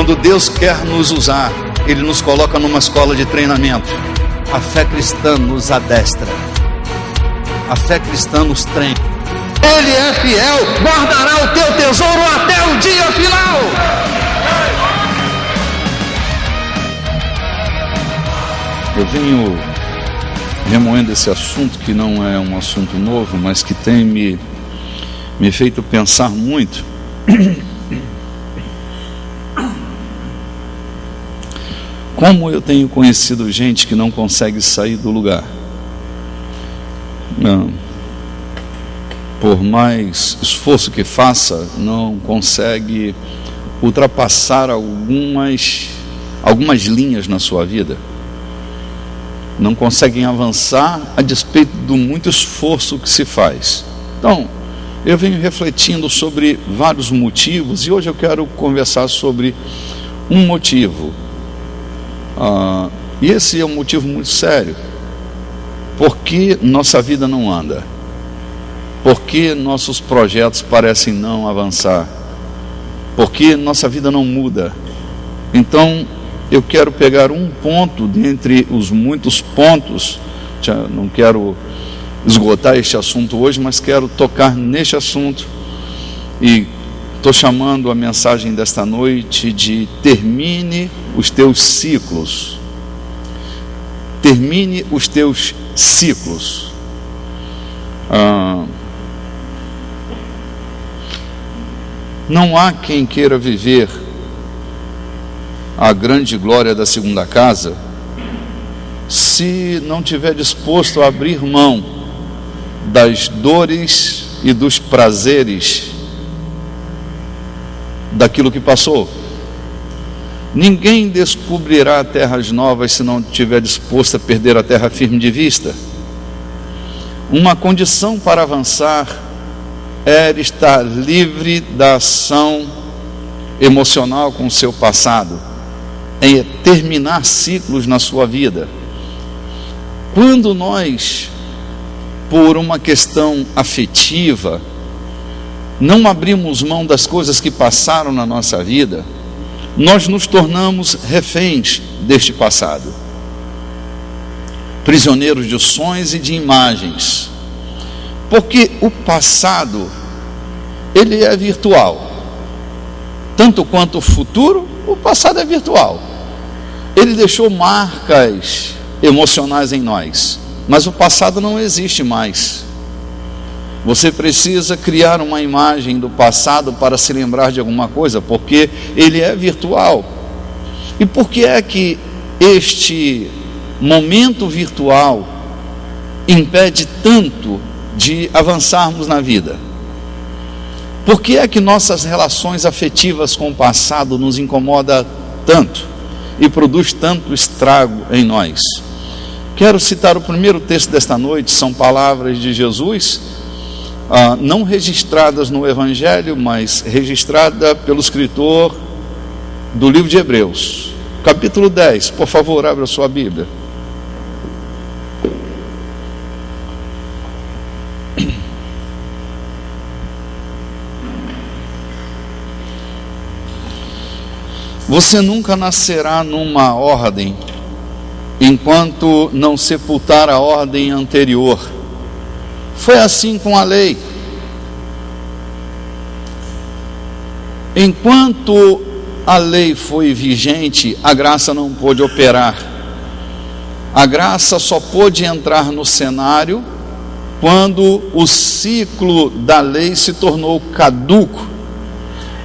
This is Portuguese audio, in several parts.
Quando Deus quer nos usar, Ele nos coloca numa escola de treinamento. A fé cristã nos adestra. A fé cristã nos treina. Ele é fiel, guardará o teu tesouro até o dia final. Eu venho remoendo esse assunto, que não é um assunto novo, mas que tem me feito pensar muito. Como eu tenho conhecido gente que não consegue sair do lugar. Não. Por mais esforço que faça, não consegue ultrapassar algumas linhas na sua vida. Não conseguem avançar a despeito do muito esforço que se faz. Então, eu venho refletindo sobre vários motivos e hoje eu quero conversar sobre um motivo. E esse é um motivo muito sério. Por que nossa vida não anda? Por que nossos projetos parecem não avançar? Por que nossa vida não muda? Então, eu quero pegar um ponto dentre os muitos pontos. Não quero esgotar este assunto hoje, mas quero tocar neste assunto. E estou chamando a mensagem desta noite de termine os teus ciclos. Termine os teus ciclos. Não há quem queira viver a grande glória da segunda casa se não tiver disposto a abrir mão das dores e dos prazeres daquilo que passou. Ninguém descobrirá terras novas se não estiver disposto a perder a terra firme de vista. Uma condição para avançar é estar livre da ação emocional com o seu passado, é terminar ciclos na sua vida. Quando nós, por uma questão afetiva, não abrimos mão das coisas que passaram na nossa vida, nós nos tornamos reféns deste passado, prisioneiros de sonhos e de imagens, porque o passado, ele é virtual, tanto quanto o futuro. O passado é virtual, ele deixou marcas emocionais em nós, mas o passado não existe mais. Você precisa criar uma imagem do passado para se lembrar de alguma coisa, porque ele é virtual. E por que é que este momento virtual impede tanto de avançarmos na vida? Por que é que nossas relações afetivas com o passado nos incomoda tanto e produz tanto estrago em nós? Quero citar o primeiro texto desta noite, são palavras de Jesus, não registradas no Evangelho, mas registrada pelo escritor do livro de Hebreus, capítulo 10, por favor, abra a sua Bíblia. Você nunca nascerá numa ordem enquanto não sepultar a ordem anterior. Foi assim com a lei. Enquanto a lei foi vigente, a graça não pôde operar. A graça só pôde entrar no cenário quando o ciclo da lei se tornou caduco.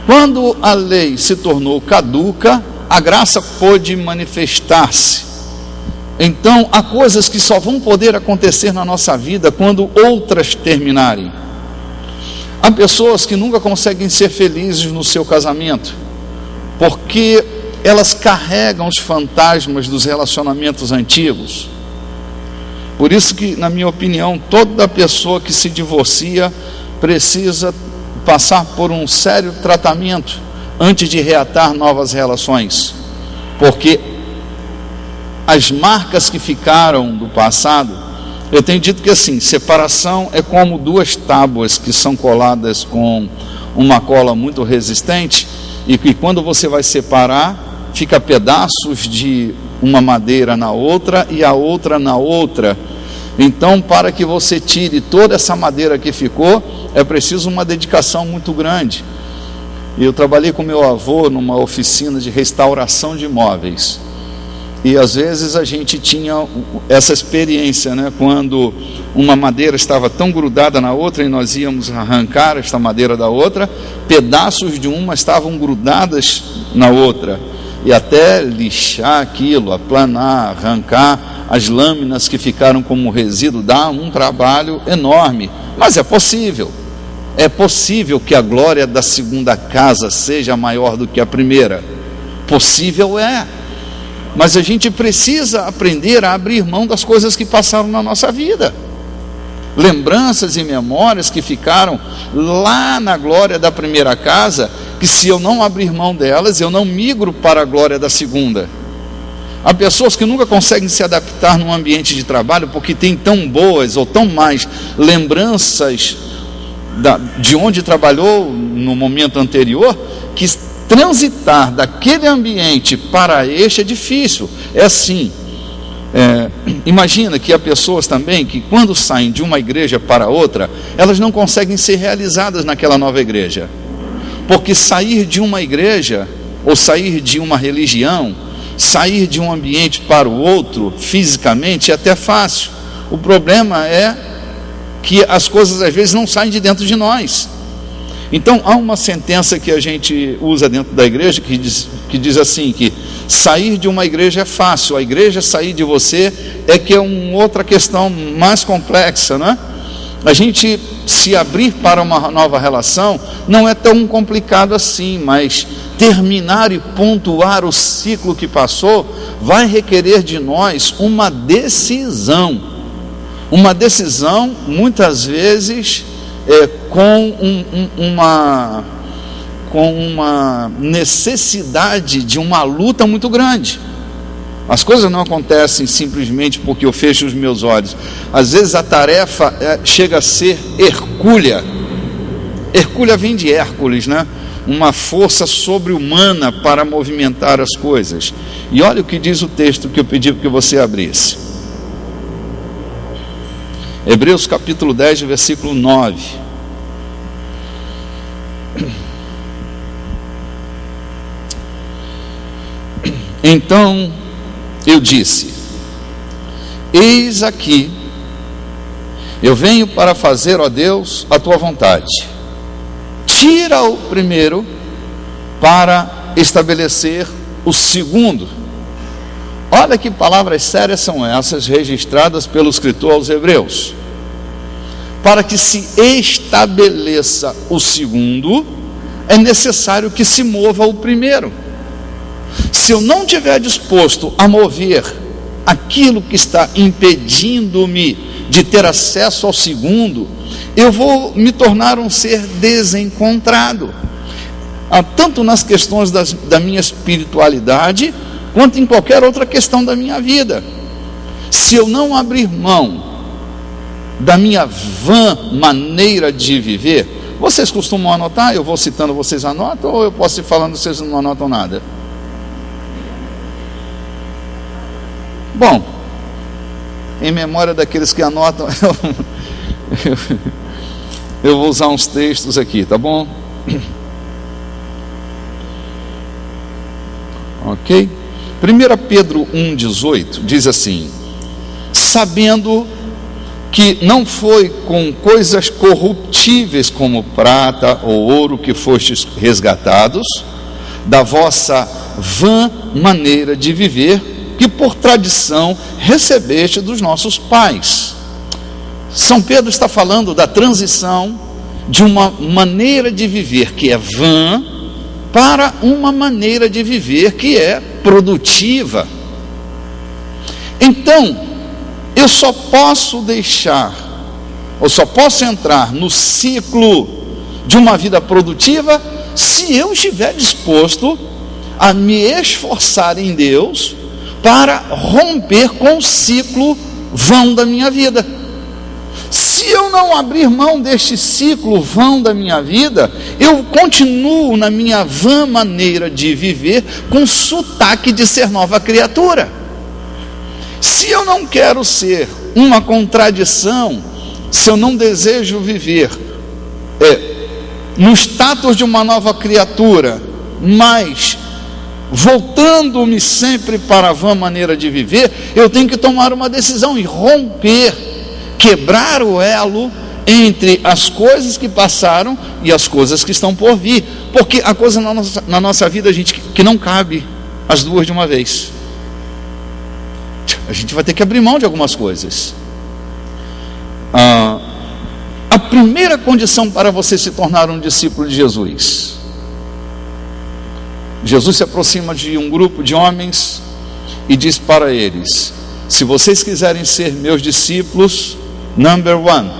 Quando a lei se tornou caduca, a graça pôde manifestar-se. Então, há coisas que só vão poder acontecer na nossa vida quando outras terminarem. Há pessoas que nunca conseguem ser felizes no seu casamento, porque elas carregam os fantasmas dos relacionamentos antigos. Por isso que, na minha opinião, toda pessoa que se divorcia precisa passar por um sério tratamento antes de reatar novas relações, porque as marcas que ficaram do passado, eu tenho dito que assim, separação é como duas tábuas que são coladas com uma cola muito resistente, e que quando você vai separar, fica pedaços de uma madeira na outra e a outra na outra. Então, para que você tire toda essa madeira que ficou, é preciso uma dedicação muito grande. E eu trabalhei com meu avô numa oficina de restauração de imóveis. E às vezes a gente tinha essa experiência, né? Quando uma madeira estava tão grudada na outra e nós íamos arrancar esta madeira da outra, pedaços de uma estavam grudadas na outra. E até lixar aquilo, aplanar, arrancar as lâminas que ficaram como resíduo, dá um trabalho enorme. Mas é possível. É possível que a glória da segunda casa seja maior do que a primeira. Possível é. Mas a gente precisa aprender a abrir mão das coisas que passaram na nossa vida. Lembranças e memórias que ficaram lá na glória da primeira casa, que se eu não abrir mão delas, eu não migro para a glória da segunda. Há pessoas que nunca conseguem se adaptar num ambiente de trabalho porque têm tão boas ou tão mais lembranças de onde trabalhou no momento anterior, que transitar daquele ambiente para este é difícil. É assim, imagina que há pessoas também que quando saem de uma igreja para outra, elas não conseguem ser realizadas naquela nova igreja, porque sair de uma igreja ou sair de uma religião, sair de um ambiente para o outro fisicamente é até fácil. O problema é que as coisas às vezes não saem de dentro de nós. Então há uma sentença que a gente usa dentro da igreja que diz assim, que sair de uma igreja é fácil, a igreja sair de você é que é uma outra questão mais complexa, né? A gente se abrir para uma nova relação não é tão complicado assim, mas terminar e pontuar o ciclo que passou vai requerer de nós uma decisão muitas vezes com uma necessidade de uma luta muito grande. As coisas não acontecem simplesmente porque eu fecho os meus olhos. Às vezes a tarefa chega a ser hercúlea. Hercúlea vem de Hércules, né? Uma força sobre-humana para movimentar as coisas. E olha o que diz o texto que eu pedi que você abrisse. Hebreus capítulo 10, versículo 9. Então eu disse: eis aqui, eu venho para fazer, ó Deus, a tua vontade. Tira o primeiro para estabelecer o segundo. Olha que palavras sérias são essas registradas pelo escritor aos Hebreus. Para que se estabeleça o segundo, é necessário que se mova o primeiro. Se eu não estiver disposto a mover aquilo que está impedindo-me de ter acesso ao segundo, eu vou me tornar um ser desencontrado, tanto nas questões da minha espiritualidade, quanto em qualquer outra questão da minha vida. Se eu não abrir mão da minha vã maneira de viver, vocês costumam anotar? Eu vou citando, vocês anotam, ou eu posso ir falando, vocês não anotam nada? Bom, em memória daqueles que anotam, eu vou usar uns textos aqui, tá bom? Ok? 1 Pedro 1,18 diz assim: sabendo que não foi com coisas corruptíveis como prata ou ouro que fostes resgatados da vossa vã maneira de viver, que por tradição recebeste dos nossos pais. São Pedro está falando da transição de uma maneira de viver que é vã para uma maneira de viver que é produtiva. Então, eu só posso deixar, ou só posso entrar no ciclo de uma vida produtiva se eu estiver disposto a me esforçar em Deus para romper com o ciclo vão da minha vida. Se se eu não abrir mão deste ciclo vão da minha vida, eu continuo na minha vã maneira de viver, com sotaque de ser nova criatura. Se eu não quero ser uma contradição, se eu não desejo viver no status de uma nova criatura, mas voltando-me sempre para a vã maneira de viver, eu tenho que tomar uma decisão e romper, quebrar o elo entre as coisas que passaram e as coisas que estão por vir, porque a coisa na nossa vida, gente, que não cabe as duas de uma vez. A gente vai ter que abrir mão de algumas coisas. A primeira condição para você se tornar um discípulo de Jesus: Jesus se aproxima de um grupo de homens e diz para eles: se vocês quiserem ser meus discípulos, number one,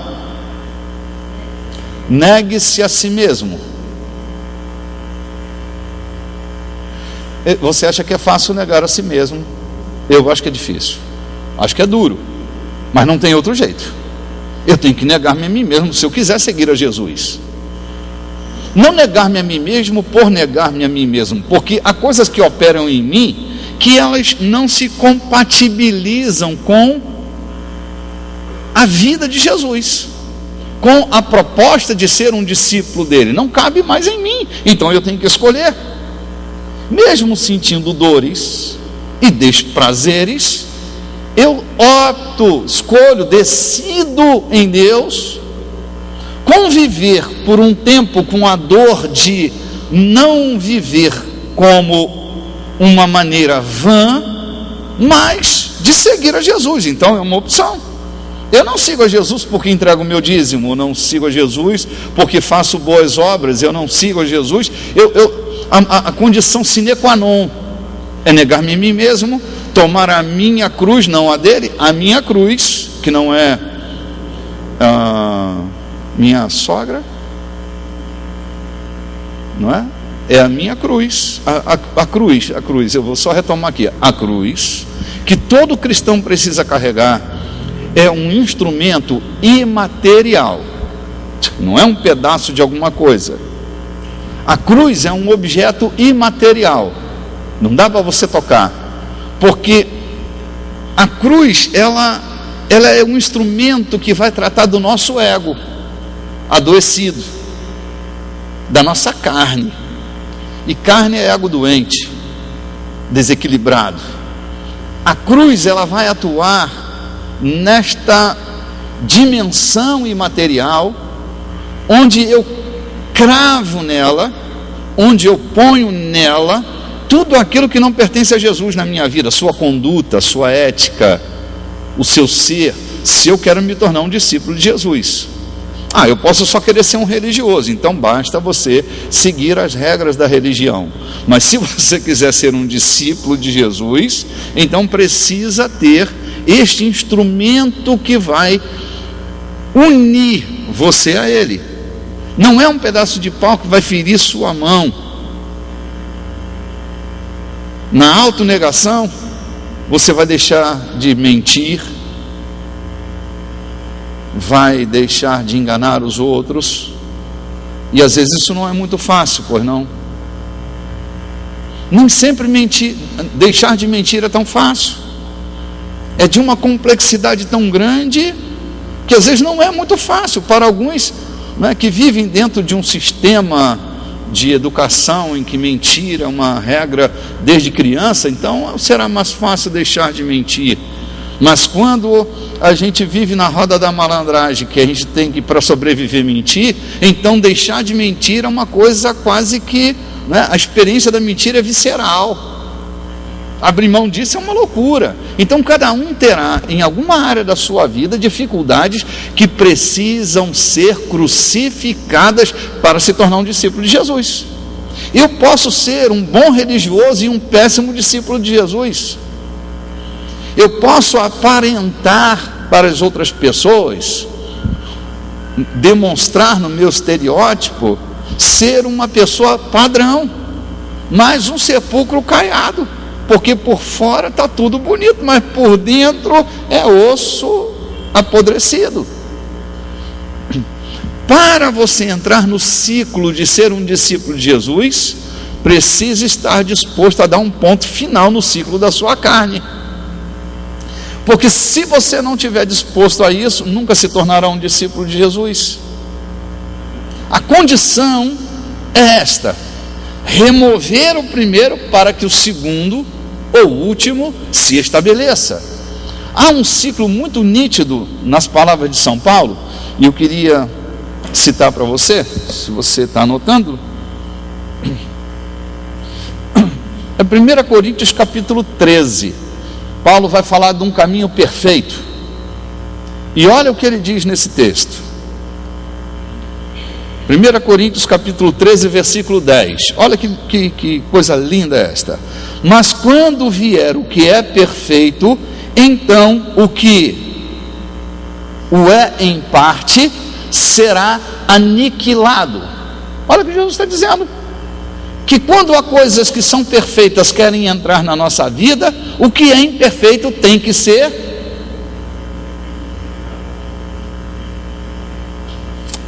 negue-se a si mesmo. Você acha que é fácil negar a si mesmo? Eu acho que é difícil, acho que é duro, mas não tem outro jeito. Eu tenho que negar-me a mim mesmo se eu quiser seguir a Jesus. Não negar-me a mim mesmo por negar-me a mim mesmo, porque há coisas que operam em mim que elas não se compatibilizam com a vida de Jesus, com a proposta de ser um discípulo dele. Não cabe mais em mim, então eu tenho que escolher. Mesmo sentindo dores e desprazeres, eu opto, escolho, decido em Deus conviver por um tempo com a dor de não viver como uma maneira vã, mas de seguir a Jesus. Então é uma opção. Eu não sigo a Jesus porque entrego o meu dízimo, eu não sigo a Jesus porque faço boas obras, eu não sigo a Jesus. A condição sine qua non é negar-me a mim mesmo, tomar a minha cruz, não a dele, a minha cruz, que não é minha sogra, não é? É a minha cruz, a cruz, eu vou só retomar aqui, a cruz, que todo cristão precisa carregar, é um instrumento imaterial, não é um pedaço de alguma coisa. A cruz é um objeto imaterial, não dá para você tocar, porque a cruz, ela é um instrumento que vai tratar do nosso ego adoecido, da nossa carne, e carne é ego doente, desequilibrado. A cruz, ela vai atuar nesta dimensão imaterial, onde eu cravo nela, onde eu ponho nela tudo aquilo que não pertence a Jesus na minha vida, sua conduta, sua ética, o seu ser, se eu quero me tornar um discípulo de Jesus. Eu posso só querer ser um religioso, então basta você seguir as regras da religião. Mas se você quiser ser um discípulo de Jesus, então precisa ter este instrumento que vai unir você a Ele. Não é um pedaço de pau que vai ferir sua mão. Na autonegação, você vai deixar de mentir, vai deixar de enganar os outros, e às vezes isso não é muito fácil, pois não? Nem sempre deixar de mentir é tão fácil, é de uma complexidade tão grande, que às vezes não é muito fácil para alguns, né, que vivem dentro de um sistema de educação em que mentir é uma regra desde criança, então será mais fácil deixar de mentir. Mas quando a gente vive na roda da malandragem, que a gente tem que, para sobreviver, mentir, então deixar de mentir é uma coisa quase que, né, a experiência da mentira é visceral. Abrir mão disso é uma loucura. Então cada um terá em alguma área da sua vida dificuldades que precisam ser crucificadas para se tornar um discípulo de Jesus. Eu posso ser um bom religioso e um péssimo discípulo de Jesus. Eu posso aparentar para as outras pessoas, demonstrar no meu estereótipo ser uma pessoa padrão, mas um sepulcro caiado, porque por fora está tudo bonito, mas por dentro é osso apodrecido. Para você entrar no ciclo de ser um discípulo de Jesus, precisa estar disposto a dar um ponto final no ciclo da sua carne. Porque se você não estiver disposto a isso, nunca se tornará um discípulo de Jesus. A condição é esta: remover o primeiro para que o segundo ou último se estabeleça. Há um ciclo muito nítido nas palavras de São Paulo, e eu queria citar para você, se você está anotando. É 1 Coríntios capítulo 13. Paulo vai falar de um caminho perfeito. E olha o que ele diz nesse texto. 1 Coríntios capítulo 13, versículo 10. Olha que coisa linda esta. Mas quando vier o que é perfeito, então o que o é em parte será aniquilado. Olha o que Jesus está dizendo. Que quando há coisas que são perfeitas querem entrar na nossa vida, o que é imperfeito tem que ser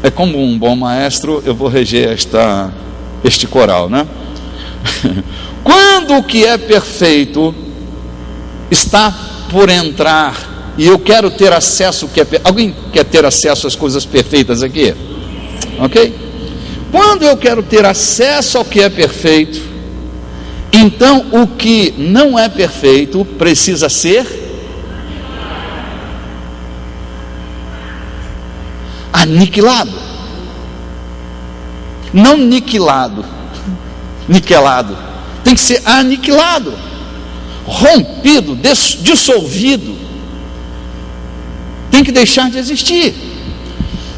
é como um bom maestro, eu vou reger este coral, né? Quando o que é perfeito está por entrar, e eu quero ter acesso ao que é alguém quer ter acesso às coisas perfeitas aqui? Ok? Quando eu quero ter acesso ao que é perfeito, então o que não é perfeito precisa ser aniquilado. Não niquelado, tem que ser aniquilado, rompido, dissolvido, tem que deixar de existir.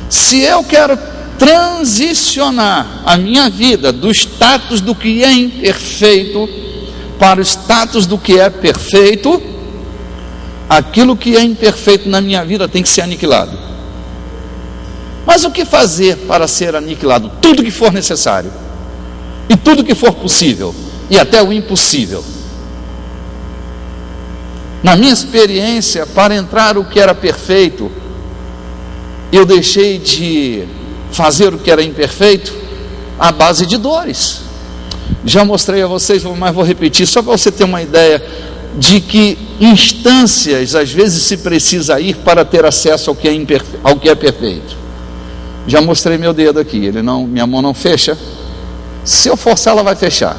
Se eu quero transicionar a minha vida do status do que é imperfeito para o status do que é perfeito, aquilo que é imperfeito na minha vida tem que ser aniquilado. Mas o que fazer para ser aniquilado? Tudo que for necessário, e tudo que for possível, e até o impossível. Na minha experiência, para entrar o que era perfeito, eu deixei de fazer o que era imperfeito à base de dores. Já mostrei a vocês, mas vou repetir, só para você ter uma ideia de que instâncias às vezes se precisa ir para ter acesso ao que é perfeito. Já mostrei meu dedo aqui, minha mão não fecha. Se eu forçar, ela vai fechar.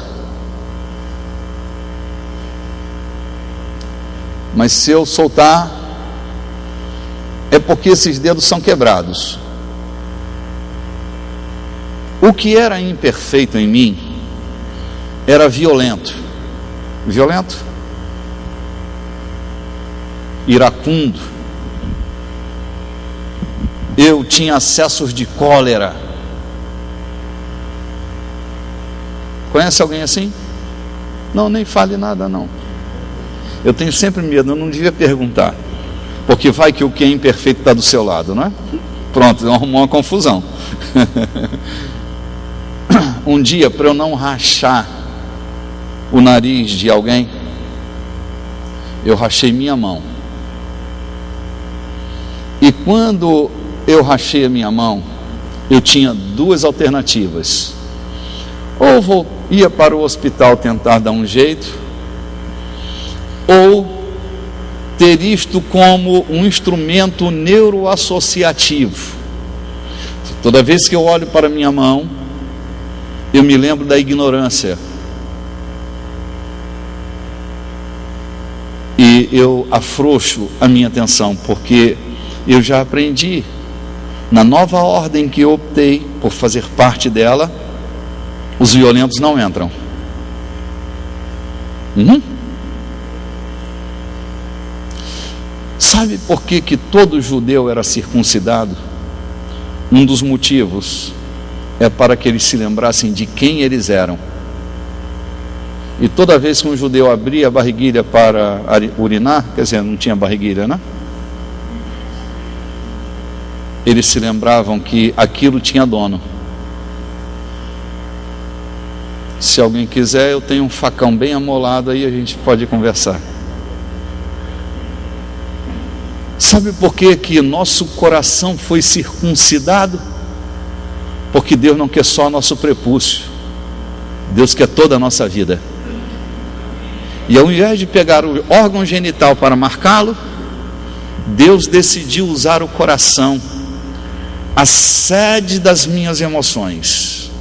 Mas se eu soltar, é porque esses dedos são quebrados. O que era imperfeito em mim era violento, iracundo. Eu tinha acessos de cólera. Conhece alguém assim? Não, nem fale nada não. Eu tenho sempre medo, eu não devia perguntar, porque vai que o que é imperfeito está do seu lado, não é? Pronto, arrumou uma confusão. Um dia, para eu não rachar o nariz de alguém, eu rachei minha mão. E quando eu rachei a minha mão, eu tinha duas alternativas: ou ia para o hospital tentar dar um jeito, ou ter isto como um instrumento neuroassociativo. Toda vez que eu olho para minha mão, eu me lembro da ignorância, e eu afrouxo a minha atenção, porque eu já aprendi, na nova ordem que eu optei por fazer parte dela, os violentos não entram. Sabe por que todo judeu era circuncidado? Um dos motivos é para que eles se lembrassem de quem eles eram. E toda vez que um judeu abria a barriguilha para urinar, quer dizer, não tinha barriguilha, né? Eles se lembravam que aquilo tinha dono. Se alguém quiser, eu tenho um facão bem amolado aí, a gente pode conversar. Sabe por que nosso coração foi circuncidado? Porque Deus não quer só nosso prepúcio, Deus quer toda a nossa vida. E ao invés de pegar o órgão genital para marcá-lo, Deus decidiu usar o coração, a sede das minhas emoções,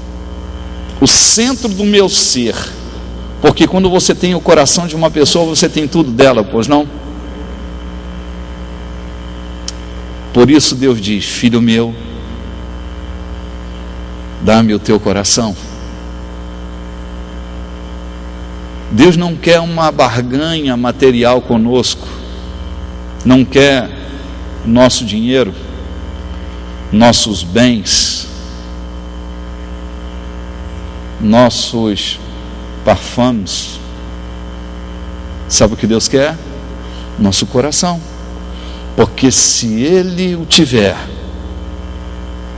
o centro do meu ser. Porque quando você tem o coração de uma pessoa, você tem tudo dela, pois não? Por isso Deus diz: filho meu, dá-me o teu coração. Deus não quer uma barganha material conosco, não quer nosso dinheiro, nossos bens, nossos parfums. Sabe o que Deus quer? Nosso coração. Porque se Ele o tiver,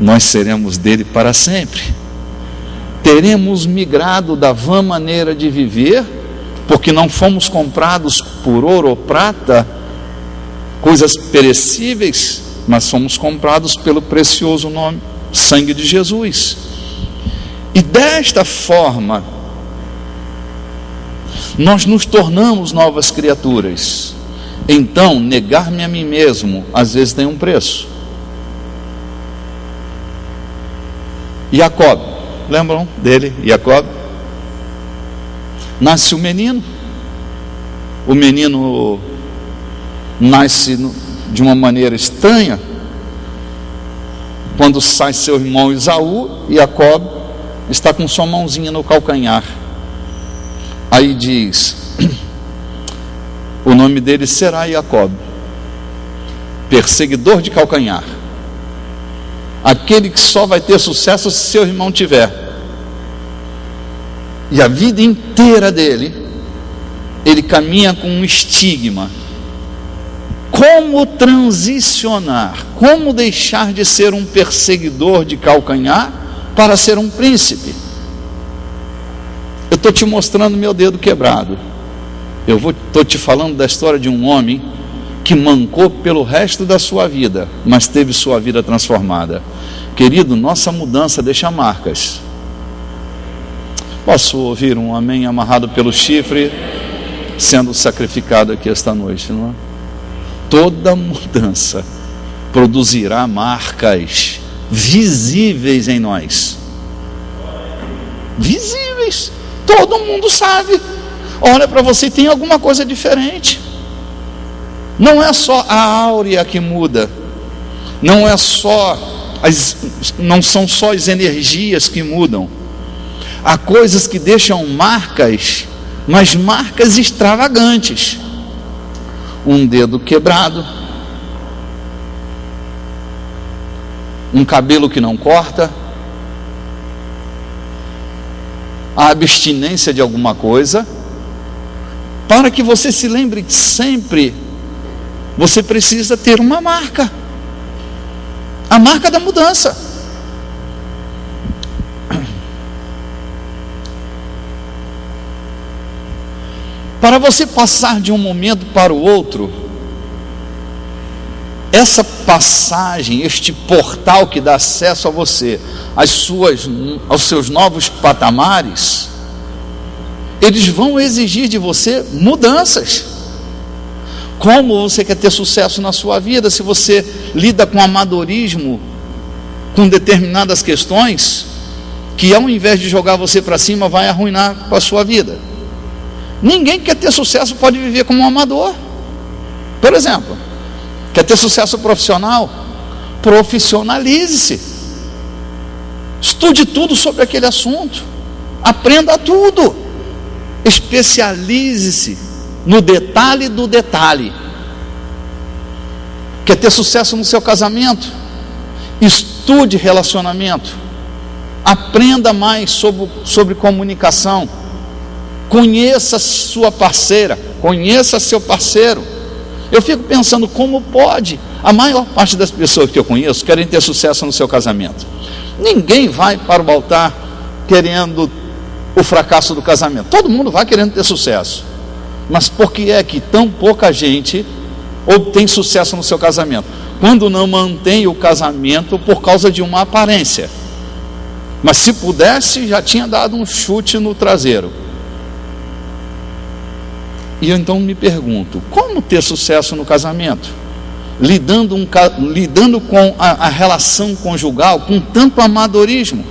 nós seremos dele para sempre. Teremos migrado da vã maneira de viver, porque não fomos comprados por ouro ou prata, coisas perecíveis, mas fomos comprados pelo precioso nome, sangue de Jesus. E desta forma, nós nos tornamos novas criaturas. Então, negar-me a mim mesmo, às vezes tem um preço. Jacob, lembram dele, Jacob? Nasce o menino nasce de uma maneira estranha. Quando sai seu irmão Esaú, Jacob está com sua mãozinha no calcanhar. Aí diz: o nome dele será Jacob, perseguidor de calcanhar, aquele que só vai ter sucesso se seu irmão tiver. E a vida inteira dele, ele caminha com um estigma. Como transicionar? Como deixar de ser um perseguidor de calcanhar para ser um príncipe? Eu estou te mostrando meu dedo quebrado. Estou te falando da história de um homem que mancou pelo resto da sua vida, mas teve sua vida transformada. Querido, nossa mudança deixa marcas. Posso ouvir um amém amarrado pelo chifre, sendo sacrificado aqui esta noite, não é? Toda mudança produzirá marcas visíveis em nós. Visíveis. Todo mundo sabe. Olha para você e tem alguma coisa diferente. Não é só a áurea que muda. Não são só as energias que mudam. Há coisas que deixam marcas, mas marcas extravagantes. Um dedo quebrado, um cabelo que não corta, a abstinência de alguma coisa. Para que você se lembre sempre, você precisa ter uma marca, a marca da mudança. Para você passar de um momento para o outro, essa passagem, este portal que dá acesso a você, aos seus novos patamares, eles vão exigir de você mudanças. Como você quer ter sucesso na sua vida se você lida com amadorismo, com determinadas questões, que ao invés de jogar você para cima, vai arruinar a sua vida? Ninguém que quer ter sucesso pode viver como um amador. Por exemplo, quer ter sucesso profissional? Profissionalize-se. Estude tudo sobre aquele assunto. Aprenda tudo. Especialize-se no detalhe do detalhe. Quer ter sucesso no seu casamento? Estude relacionamento. Aprenda mais sobre comunicação. Conheça sua parceira, conheça seu parceiro. Eu fico pensando como pode. A maior parte das pessoas que eu conheço querem ter sucesso no seu casamento. Ninguém vai para o altar querendo o fracasso do casamento. Todo mundo vai querendo ter sucesso. Mas por que é que tão pouca gente obtém sucesso no seu casamento? Quando não mantém o casamento por causa de uma aparência. Mas se pudesse, já tinha dado um chute no traseiro. E eu então me pergunto, como ter sucesso no casamento? Lidando com a relação conjugal com tanto amadorismo,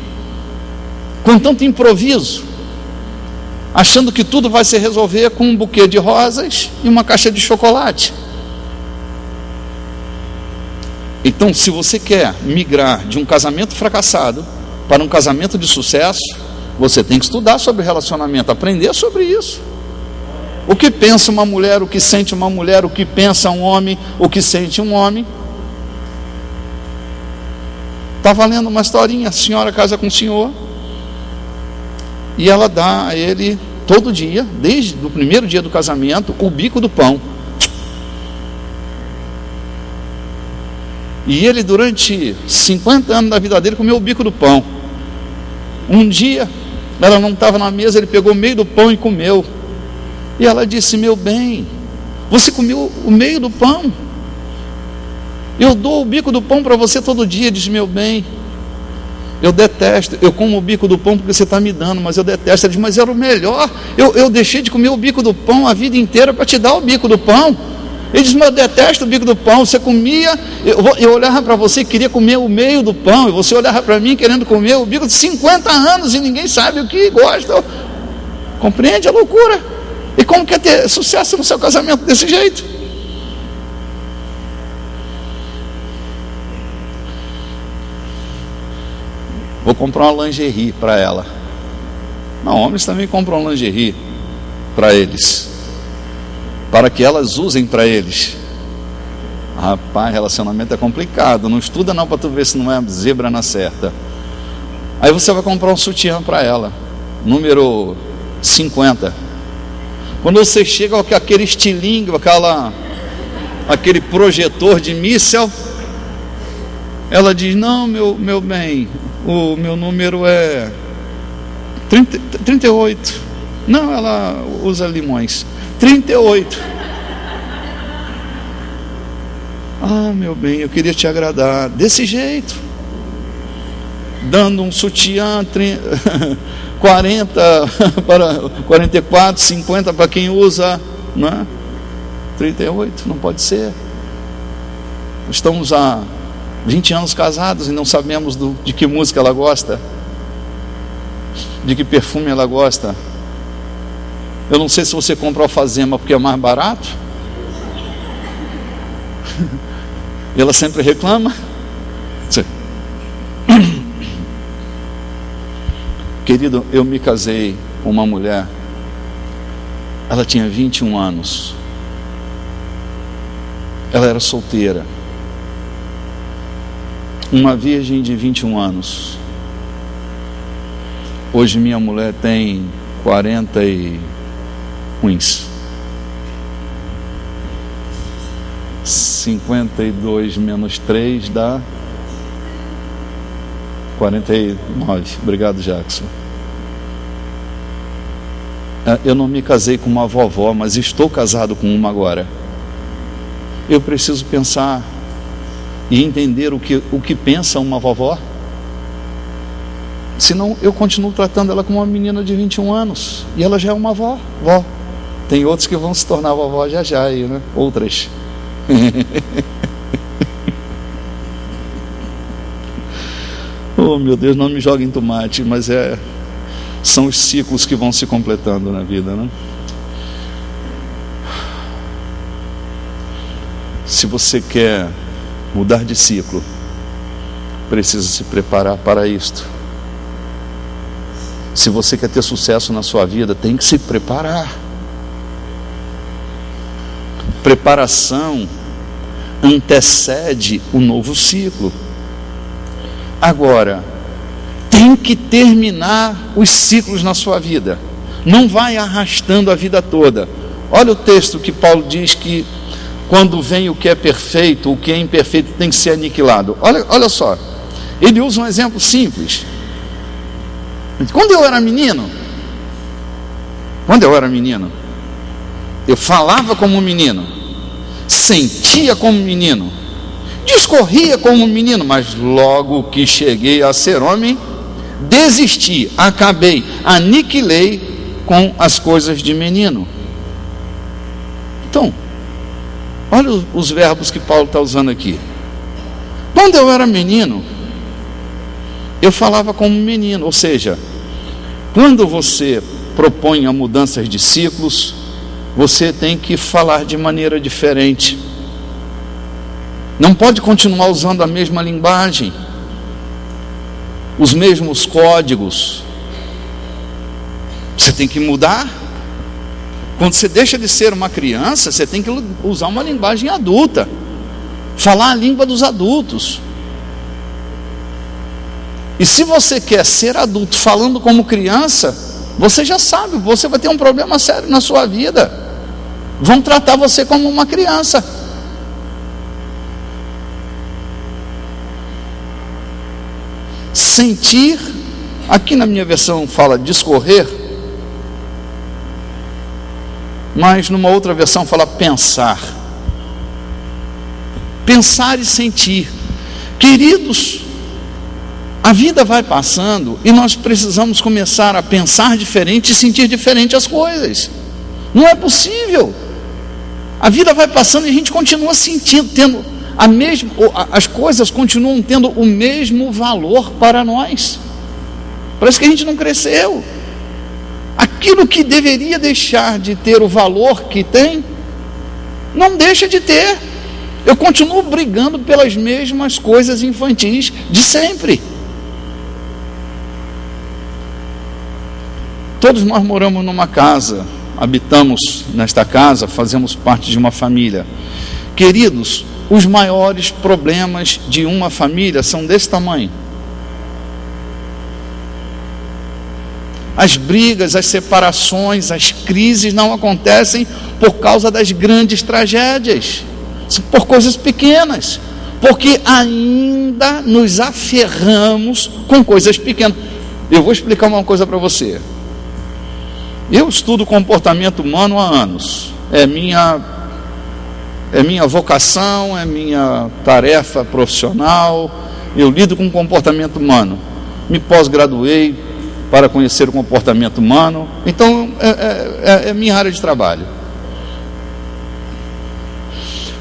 com tanto improviso, achando que tudo vai se resolver com um buquê de rosas e uma caixa de chocolate. Então, se você quer migrar de um casamento fracassado para um casamento de sucesso, você tem que estudar sobre relacionamento, aprender sobre isso. O que pensa uma mulher, o que sente uma mulher, o que pensa um homem, o que sente um homem. Estava lendo uma historinha, a senhora casa com o senhor, e ela dá a ele todo dia, desde o primeiro dia do casamento, o bico do pão. E ele, durante 50 anos da vida dele, comeu o bico do pão. Um dia, ela não estava na mesa, ele pegou o meio do pão e comeu. E ela disse: meu bem, você comeu o meio do pão? Eu dou o bico do pão para você todo dia. Diz: meu bem, eu detesto, eu como o bico do pão porque você está me dando, mas eu detesto. Ela diz: mas era o melhor, eu deixei de comer o bico do pão a vida inteira para te dar o bico do pão. Ele diz: mas eu detesto o bico do pão. Você comia, eu olhava para você e queria comer o meio do pão, e você olhava para mim querendo comer o bico de 50 anos e ninguém sabe o que gosta. Compreende a loucura? E como quer ter sucesso no seu casamento desse jeito? Vou comprar uma lingerie para ela. Não, homens também compram lingerie para eles, para que elas usem para eles. Rapaz, relacionamento é complicado. Não estuda não para tu ver se não é zebra na certa. Aí você vai comprar um sutiã para ela, número 50. Quando você chega com aquele estilingue, aquele projetor de míssel, ela diz: não, meu bem, o meu número é 38. Não, ela usa limões. 38. Ah, meu bem, eu queria te agradar desse jeito, dando um sutiã 40 para 44, 50 para quem usa, não é? 38, não pode ser. Estamos há 20 anos casados e não sabemos de que música ela gosta, de que perfume ela gosta. Eu não sei se você compra alfazema porque é mais barato. E ela sempre reclama. Querido, eu me casei com uma mulher, ela tinha 21 anos, ela era solteira, uma virgem de 21 anos. Hoje minha mulher tem 40 e uns 52 menos 3 dá 49. Obrigado, Jackson. Eu não me casei com uma vovó, mas estou casado com uma agora. Eu preciso pensar e entender o que pensa uma vovó. Senão eu continuo tratando ela como uma menina de 21 anos. E ela já é uma vó. Tem outros que vão se tornar vovó já aí, né? Outras. Oh, meu Deus, não me jogue em tomate, mas são os ciclos que vão se completando na vida, né? Se você quer mudar de ciclo, precisa se preparar para isto. Se você quer ter sucesso na sua vida, tem que se preparar. Preparação antecede o novo ciclo. Agora, tem que terminar os ciclos na sua vida. Não vai arrastando a vida toda. Olha o texto que Paulo diz que quando vem o que é perfeito, o que é imperfeito tem que ser aniquilado. Olha só, ele usa um exemplo simples. Quando eu era menino, eu falava como um menino, sentia como um menino, discorria como um menino, mas logo que cheguei a ser homem, desisti, acabei, aniquilei com as coisas de menino. Então, olha os verbos que Paulo está usando aqui. Quando eu era menino, eu falava como menino, ou seja, quando você propõe a mudanças de ciclos, você tem que falar de maneira diferente. Não pode continuar usando a mesma linguagem, os mesmos códigos. Você tem que mudar. Quando você deixa de ser uma criança, você tem que usar uma linguagem adulta, falar a língua dos adultos. E se você quer ser adulto falando como criança, você já sabe, você vai ter um problema sério na sua vida. Vão tratar você como uma criança. Sentir, aqui na minha versão fala discorrer, mas numa outra versão fala pensar. Pensar e sentir. Queridos, a vida vai passando e nós precisamos começar a pensar diferente e sentir diferente as coisas. Não é possível. A vida vai passando e a gente continua sentindo, tendo a mesma, as coisas continuam tendo o mesmo valor para nós. Parece que a gente não cresceu. Aquilo que deveria deixar de ter o valor que tem, não deixa de ter. Eu continuo brigando pelas mesmas coisas infantis de sempre. Todos nós moramos numa casa, habitamos nesta casa, fazemos parte de uma família. Queridos, os maiores problemas de uma família são desse tamanho. As brigas, as separações, as crises não acontecem por causa das grandes tragédias, por coisas pequenas, porque ainda nos aferramos com coisas pequenas. Eu vou explicar uma coisa para você. Eu estudo comportamento humano há anos. É minha vocação, é minha tarefa profissional. Eu lido com comportamento humano. Me pós-graduei para conhecer o comportamento humano. Então, é minha área de trabalho.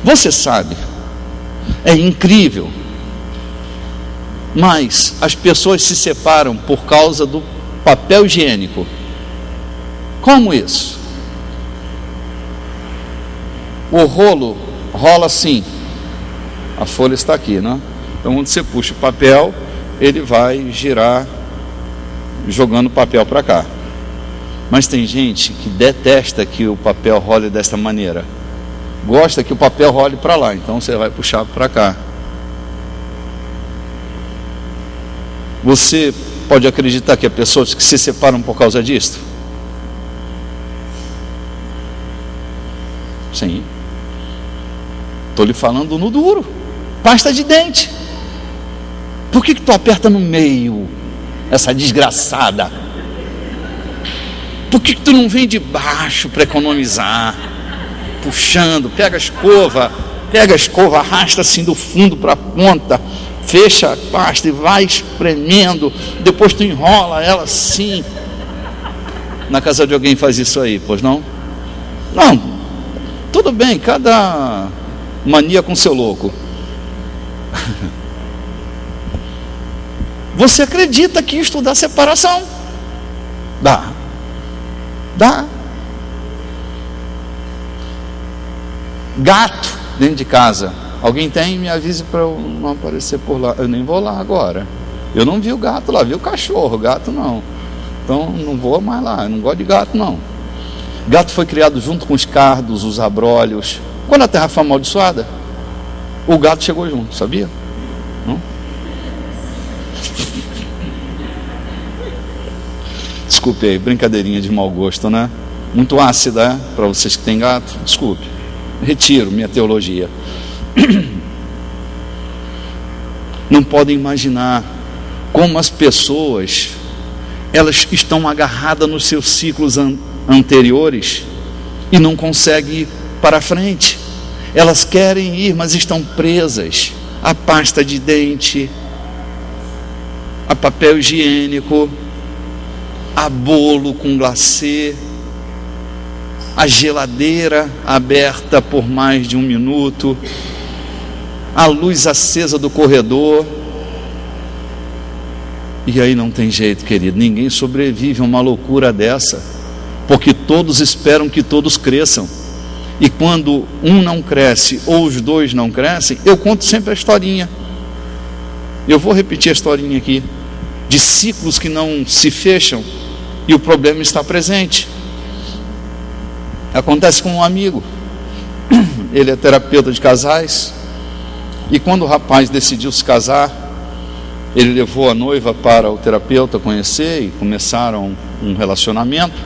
Você sabe, é incrível, mas as pessoas se separam por causa do papel higiênico. Como isso? O rolo rola assim, a folha está aqui, né? Então, onde você puxa o papel, ele vai girar, jogando o papel para cá. Mas tem gente que detesta que o papel role desta maneira, gosta que o papel role para lá, então você vai puxar para cá. Você pode acreditar que há pessoas que se separam por causa disso? Sim. Estou lhe falando no duro. Pasta de dente. Por que tu aperta no meio, essa desgraçada? Por que tu não vem de baixo para economizar? Puxando, pega a escova, arrasta assim do fundo para a ponta, fecha a pasta e vai espremendo, depois tu enrola ela assim. Na casa de alguém faz isso aí, pois não? Não. Tudo bem, cada mania com seu louco. Você acredita que isto dá separação? Dá. Gato dentro de casa. Alguém tem? Me avise para eu não aparecer por lá. Eu nem vou lá agora. Eu não vi o gato lá, vi o cachorro, gato não. Então não vou mais lá, eu não gosto de gato não. Gato foi criado junto com os cardos, os abrolhos. Quando a terra foi amaldiçoada, o gato chegou junto, sabia? Não? Desculpe aí, brincadeirinha de mau gosto, né? Muito ácida, para vocês que têm gato. Desculpe, retiro minha teologia. Não podem imaginar como as pessoas, elas estão agarradas nos seus ciclos anteriores e não conseguem ir para frente. Elas querem ir, mas estão presas à pasta de dente, a papel higiênico, a bolo com glacê, a geladeira aberta por mais de 1 minuto, a luz acesa do corredor. E aí não tem jeito, querido, ninguém sobrevive a uma loucura dessa, porque todos esperam que todos cresçam. E quando um não cresce ou os dois não crescem, eu conto sempre a historinha. Eu vou repetir a historinha aqui, de ciclos que não se fecham e o problema está presente. Acontece com um amigo, ele é terapeuta de casais, e quando o rapaz decidiu se casar, ele levou a noiva para o terapeuta conhecer e começaram um relacionamento.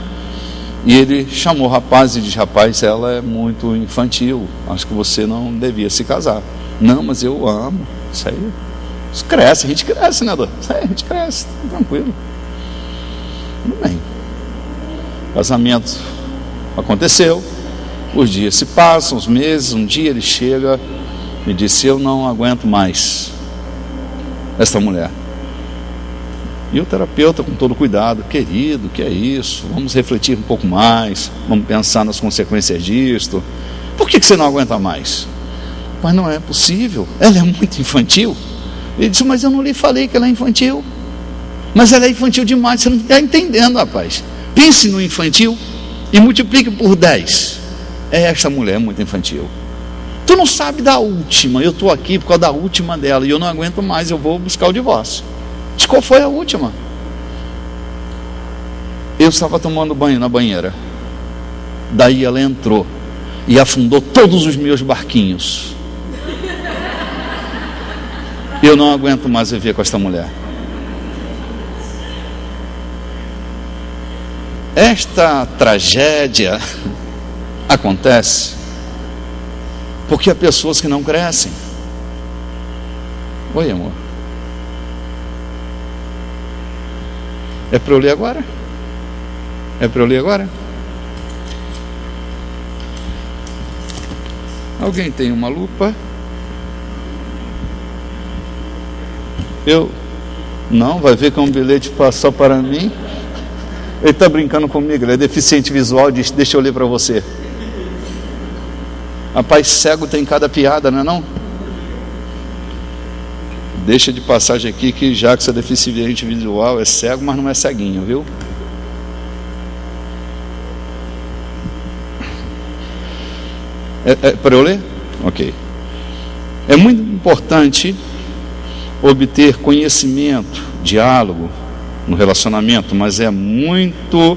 E ele chamou o rapaz e disse: rapaz, ela é muito infantil, acho que você não devia se casar. Não, mas eu amo. Isso aí, isso cresce, a gente cresce, né, Dor? Isso aí, a gente cresce, tranquilo. Tudo bem. O casamento aconteceu, os dias se passam, os meses, um dia ele chega e disse: eu não aguento mais esta mulher. E o terapeuta, com todo cuidado: querido, que é isso? Vamos refletir um pouco mais, vamos pensar nas consequências disto. Por que você não aguenta mais? Mas não é possível, ela é muito infantil. Ele disse: mas eu não lhe falei que ela é infantil. Mas ela é infantil demais, você não está entendendo, rapaz. Pense no infantil e multiplique por 10. Esta mulher é muito infantil. Tu não sabe da última, eu estou aqui por causa da última dela, e eu não aguento mais, eu vou buscar o divórcio. Diz: qual foi a última? Eu estava tomando banho na banheira, daí ela entrou e afundou todos os meus barquinhos. Eu não aguento mais viver com esta mulher. Esta tragédia acontece porque há pessoas que não crescem. Oi, amor. É para eu ler agora? É para eu ler agora? Alguém tem uma lupa? Eu? Não, vai ver que é um bilhete só para mim. Ele está brincando comigo, ele é deficiente visual, diz: deixa eu ler para você. Rapaz, cego tem cada piada, não é não? Deixa de passagem aqui que já que você é deficiente visual, é cego, mas não é ceguinho, viu? É para eu ler? Ok. É muito importante obter conhecimento, diálogo no relacionamento, mas é muito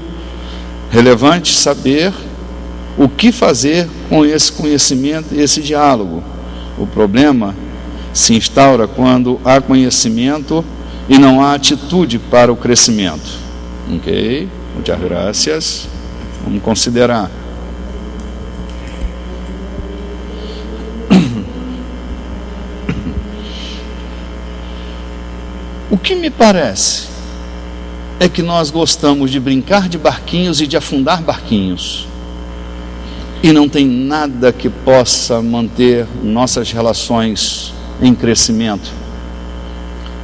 relevante saber o que fazer com esse conhecimento e esse diálogo. O problema se instaura quando há conhecimento e não há atitude para o crescimento. Ok? Muitas graças. Vamos considerar. O que me parece é que nós gostamos de brincar de barquinhos e de afundar barquinhos, e não tem nada que possa manter nossas relações em crescimento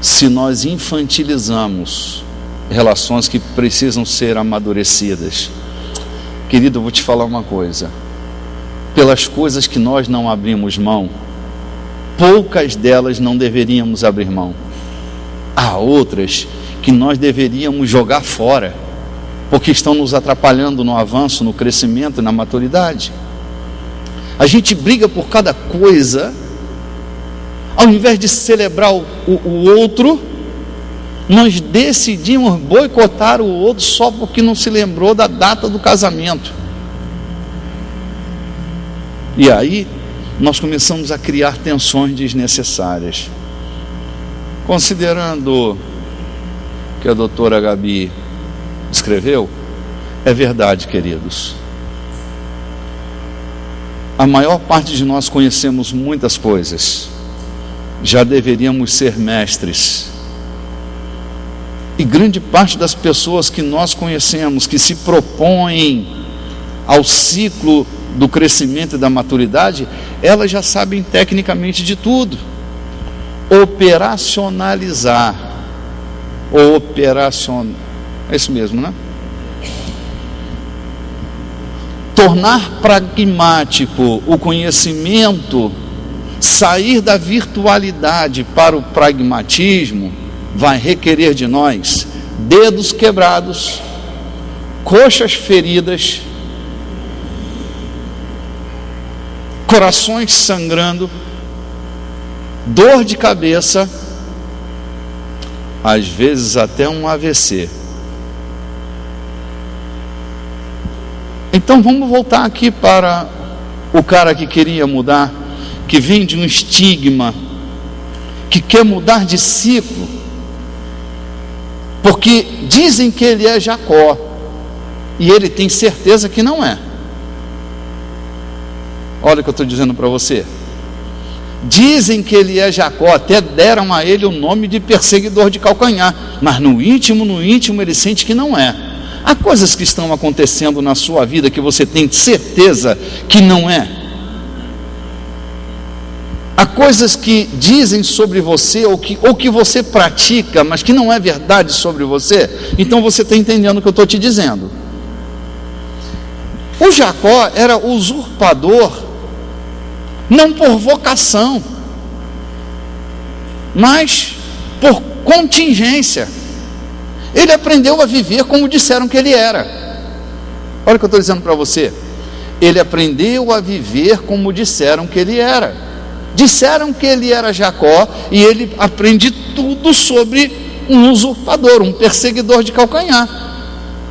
se nós infantilizamos relações que precisam ser amadurecidas. Querido, eu vou te falar uma coisa: pelas coisas que nós não abrimos mão, poucas delas não deveríamos abrir mão. Há outras que nós deveríamos jogar fora, porque estão nos atrapalhando no avanço, no crescimento e na maturidade. A gente briga por cada coisa, ao invés de celebrar o outro, nós decidimos boicotar o outro só porque não se lembrou da data do casamento. E aí nós começamos a criar tensões desnecessárias. Considerando o que a doutora Gabi escreveu, é verdade, queridos. A maior parte de nós conhecemos muitas coisas, já deveríamos ser mestres. E grande parte das pessoas que nós conhecemos, que se propõem ao ciclo do crescimento e da maturidade, elas já sabem tecnicamente de tudo. Operacionalizar operacional. É isso mesmo, né? Tornar pragmático o conhecimento, sair da virtualidade para o pragmatismo, vai requerer de nós dedos quebrados, coxas feridas, corações sangrando, dor de cabeça, às vezes até um AVC. Então vamos voltar aqui para o cara que queria mudar, que vem de um estigma, que quer mudar de ciclo, porque dizem que ele é Jacó, e ele tem certeza que não é. Olha o que eu estou dizendo para você. Dizem que ele é Jacó, até deram a ele o nome de perseguidor de calcanhar, mas no íntimo ele sente que não é. Há coisas que estão acontecendo na sua vida que você tem certeza que não é. Há coisas que dizem sobre você ou que você pratica, mas que não é verdade sobre você. Então você está entendendo o que eu estou te dizendo. O Jacó era usurpador, não por vocação, mas por contingência. Ele aprendeu a viver como disseram que ele era. Olha o que eu estou dizendo para você. Ele aprendeu a viver como disseram que ele era. Disseram que ele era Jacó, e ele aprende tudo sobre um usurpador, um perseguidor de calcanhar.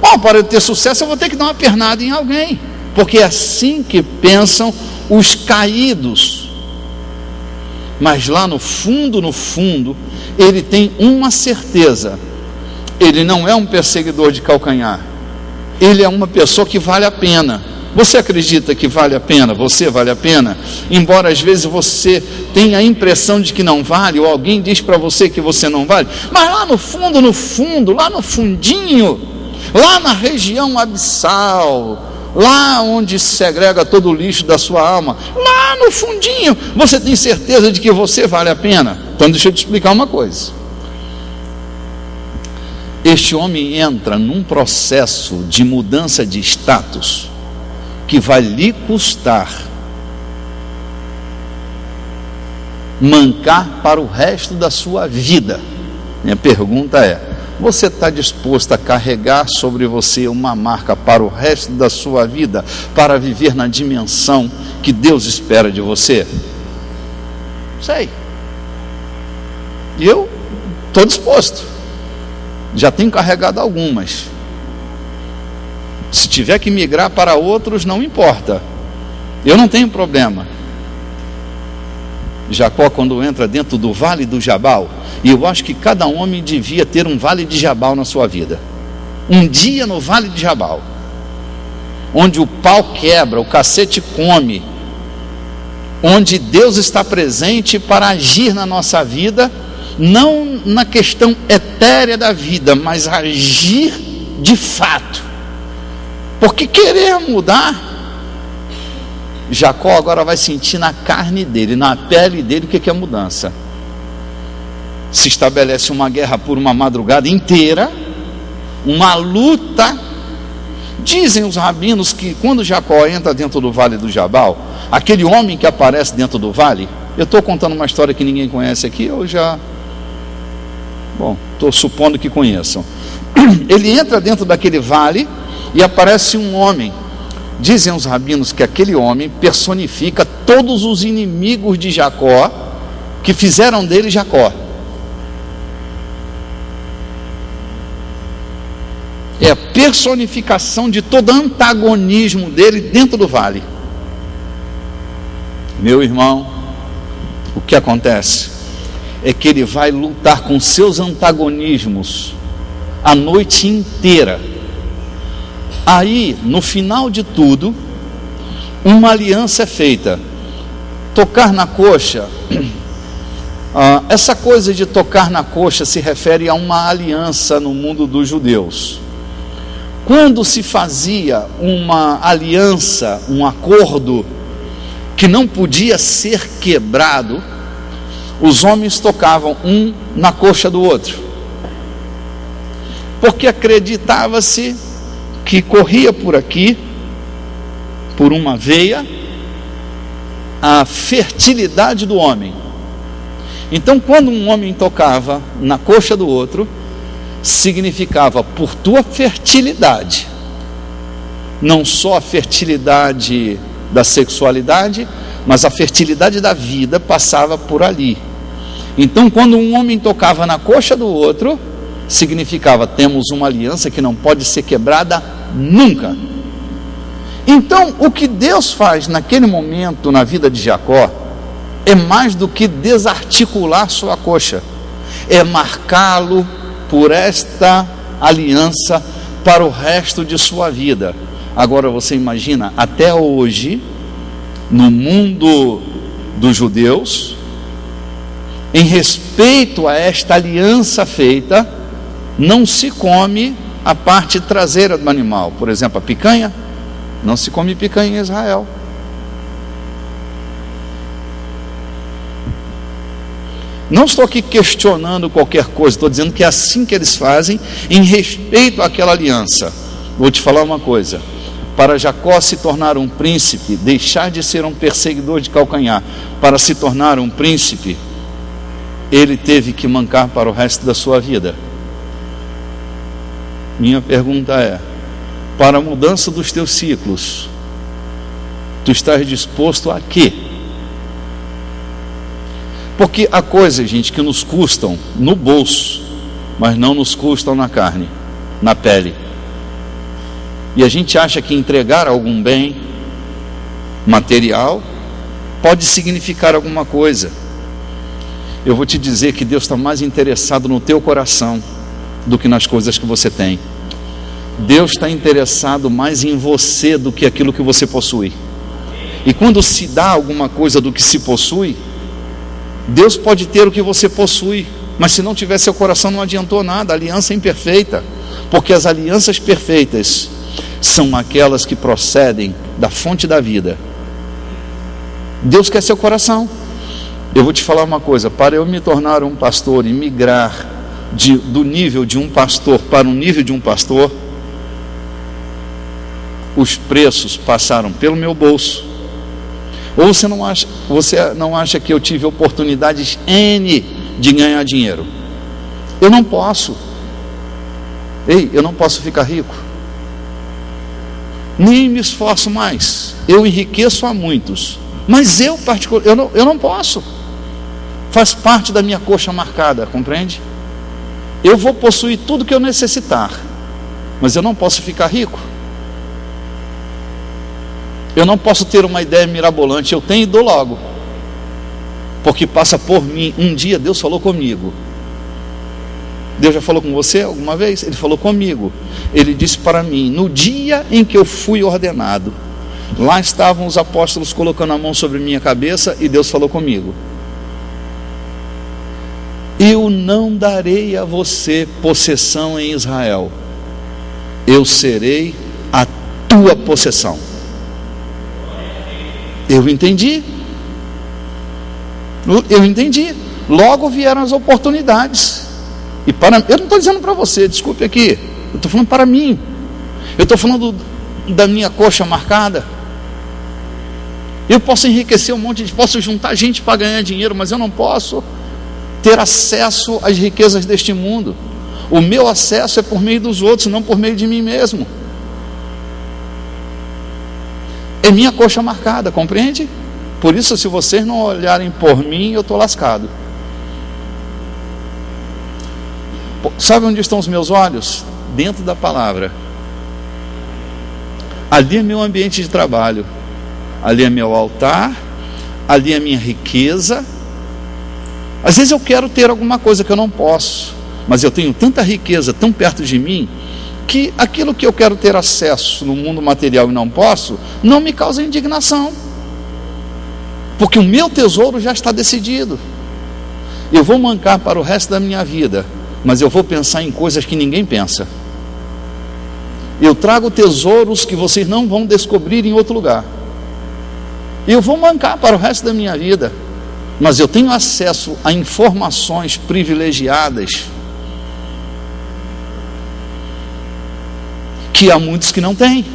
Bom, para eu ter sucesso eu vou ter que dar uma pernada em alguém, porque é assim que pensam os caídos. Mas lá no fundo, ele tem uma certeza: ele não é um perseguidor de calcanhar, ele é uma pessoa que vale a pena. Você acredita que vale a pena? Você vale a pena? Embora às vezes você tenha a impressão de que não vale, ou alguém diz para você que você não vale, mas lá no fundo, lá no fundinho, lá na região abissal, lá onde se segrega todo o lixo da sua alma, lá no fundinho, você tem certeza de que você vale a pena? Então deixa eu te explicar uma coisa. Este homem entra num processo de mudança de status que vai lhe custar mancar para o resto da sua vida. Minha pergunta é: você está disposto a carregar sobre você uma marca para o resto da sua vida, para viver na dimensão que Deus espera de você? Sei. Eu estou disposto. Já tenho carregado algumas. Se tiver que migrar para outros, não importa. Eu não tenho problema. Jacó, quando entra dentro do vale do Jabal, e eu acho que cada homem devia ter um vale de Jabal na sua vida. Um dia no vale de Jabal, onde o pau quebra, o cacete come, onde Deus está presente para agir na nossa vida, não na questão etérea da vida, mas agir de fato. Porque querer mudar, Jacó agora vai sentir na carne dele, na pele dele, o que é mudança. Se estabelece uma guerra por uma madrugada inteira, uma luta. Dizem os rabinos que quando Jacó entra dentro do vale do Jabal, aquele homem que aparece dentro do vale, eu estou contando uma história que ninguém conhece aqui, ou já... Bom, estou supondo que conheçam. Ele entra dentro daquele vale e aparece um homem. Dizem os rabinos que aquele homem personifica todos os inimigos de Jacó, que fizeram dele Jacó. É a personificação de todo antagonismo dele dentro do vale. Meu irmão, o que acontece é que ele vai lutar com seus antagonismos a noite inteira. Aí, no final de tudo, uma aliança é feita. Tocar na coxa. Essa coisa de tocar na coxa se refere a uma aliança no mundo dos judeus. Quando se fazia uma aliança, um acordo que não podia ser quebrado, os homens tocavam um na coxa do outro. porque acreditava-se que corria por aqui, por uma veia, a fertilidade do homem. Então, quando um homem tocava na coxa do outro, significava por tua fertilidade, não só a fertilidade da sexualidade, mas a fertilidade da vida passava por ali. Então, quando um homem tocava na coxa do outro, significava: temos uma aliança que não pode ser quebrada nunca. Então, o que Deus faz naquele momento na vida de Jacó é mais do que desarticular sua coxa, é marcá-lo por esta aliança para o resto de sua vida. Agora você imagina, até hoje, no mundo dos judeus, em respeito a esta aliança feita, não se come a parte traseira do animal. Por exemplo, a picanha, não se come picanha em Israel. Não estou aqui questionando qualquer coisa, estou dizendo que é assim que eles fazem em respeito àquela aliança. Vou te falar uma coisa: para Jacó se tornar um príncipe, deixar de ser um perseguidor de calcanhar, para se tornar um príncipe, ele teve que mancar para o resto da sua vida. Minha pergunta é: para a mudança dos teus ciclos, tu estás disposto a quê? Porque há coisas, gente, que nos custam no bolso, mas não nos custam na carne, na pele. E a gente acha que entregar algum bem material pode significar alguma coisa. Eu vou te dizer que Deus está mais interessado no teu coração do que nas coisas que você tem. Deus está interessado mais em você do que aquilo que você possui. E quando se dá alguma coisa do que se possui, Deus pode ter o que você possui, mas se não tiver seu coração não adiantou nada. A aliança é imperfeita, porque as alianças perfeitas são aquelas que procedem da fonte da vida. Deus quer seu coração. Eu vou te falar uma coisa: para eu me tornar um pastor e migrar do nível de um pastor para um nível de um pastor, os preços passaram pelo meu bolso. Ou você não acha que eu tive oportunidades N de ganhar dinheiro? Eu não posso. Eu não posso ficar rico. Nem me esforço mais. Eu enriqueço a muitos, mas eu não posso. Faz parte da minha coxa marcada, compreende? Eu vou possuir tudo que eu necessitar, mas eu não posso ficar rico. Eu não posso ter uma ideia mirabolante. Eu tenho e dou logo, porque passa por mim. Um dia Deus falou comigo. Deus já falou com você alguma vez? Ele falou comigo. Ele disse para mim, no dia em que eu fui ordenado, lá estavam os apóstolos colocando a mão sobre minha cabeça, e Deus falou comigo: eu não darei a você possessão em Israel, eu serei a tua possessão. Eu entendi. Logo vieram as oportunidades. Eu não estou dizendo para você, desculpe aqui, eu estou falando para mim. Eu estou falando da minha coxa marcada. Eu posso enriquecer posso juntar gente para ganhar dinheiro, mas eu não posso ter acesso às riquezas deste mundo. O meu acesso é por meio dos outros, não por meio de mim mesmo. É minha coxa marcada, compreende? Por isso, se vocês não olharem por mim, eu estou lascado. Sabe onde estão os meus olhos? Dentro da palavra. Ali é meu ambiente de trabalho, ali é meu altar, ali é minha riqueza. Às vezes eu quero ter alguma coisa que eu não posso, mas eu tenho tanta riqueza tão perto de mim, que aquilo que eu quero ter acesso no mundo material e não posso, não me causa indignação, porque o meu tesouro já está decidido. Eu vou mancar para o resto da minha vida, mas eu vou pensar em coisas que ninguém pensa. Eu trago tesouros que vocês não vão descobrir em outro lugar. Eu vou mancar para o resto da minha vida, mas eu tenho acesso a informações privilegiadas que há muitos que não têm,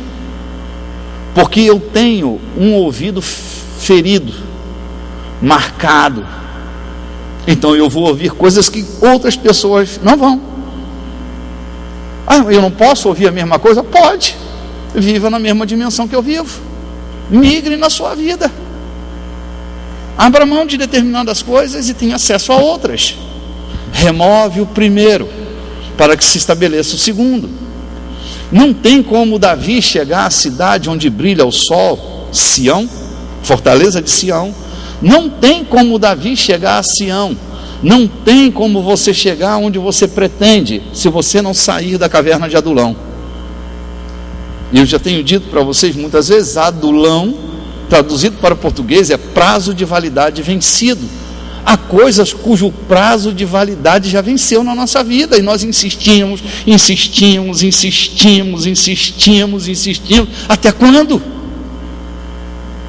porque eu tenho um ouvido ferido, marcado, então eu vou ouvir coisas que outras pessoas não vão. Eu não posso ouvir a mesma coisa? Pode, viva na mesma dimensão que eu vivo, migre na sua vida, abra mão de determinadas coisas e tenha acesso a outras, remove o primeiro, para que se estabeleça o segundo. Não tem como Davi chegar à cidade onde brilha o sol, Sião, fortaleza de Sião. Não tem como Davi chegar a Sião. Não tem como você chegar onde você pretende, se você não sair da caverna de Adulão. E eu já tenho dito para vocês muitas vezes, Adulão, traduzido para o português, é prazo de validade vencido. Há coisas cujo prazo de validade já venceu na nossa vida, e nós insistimos. Até quando?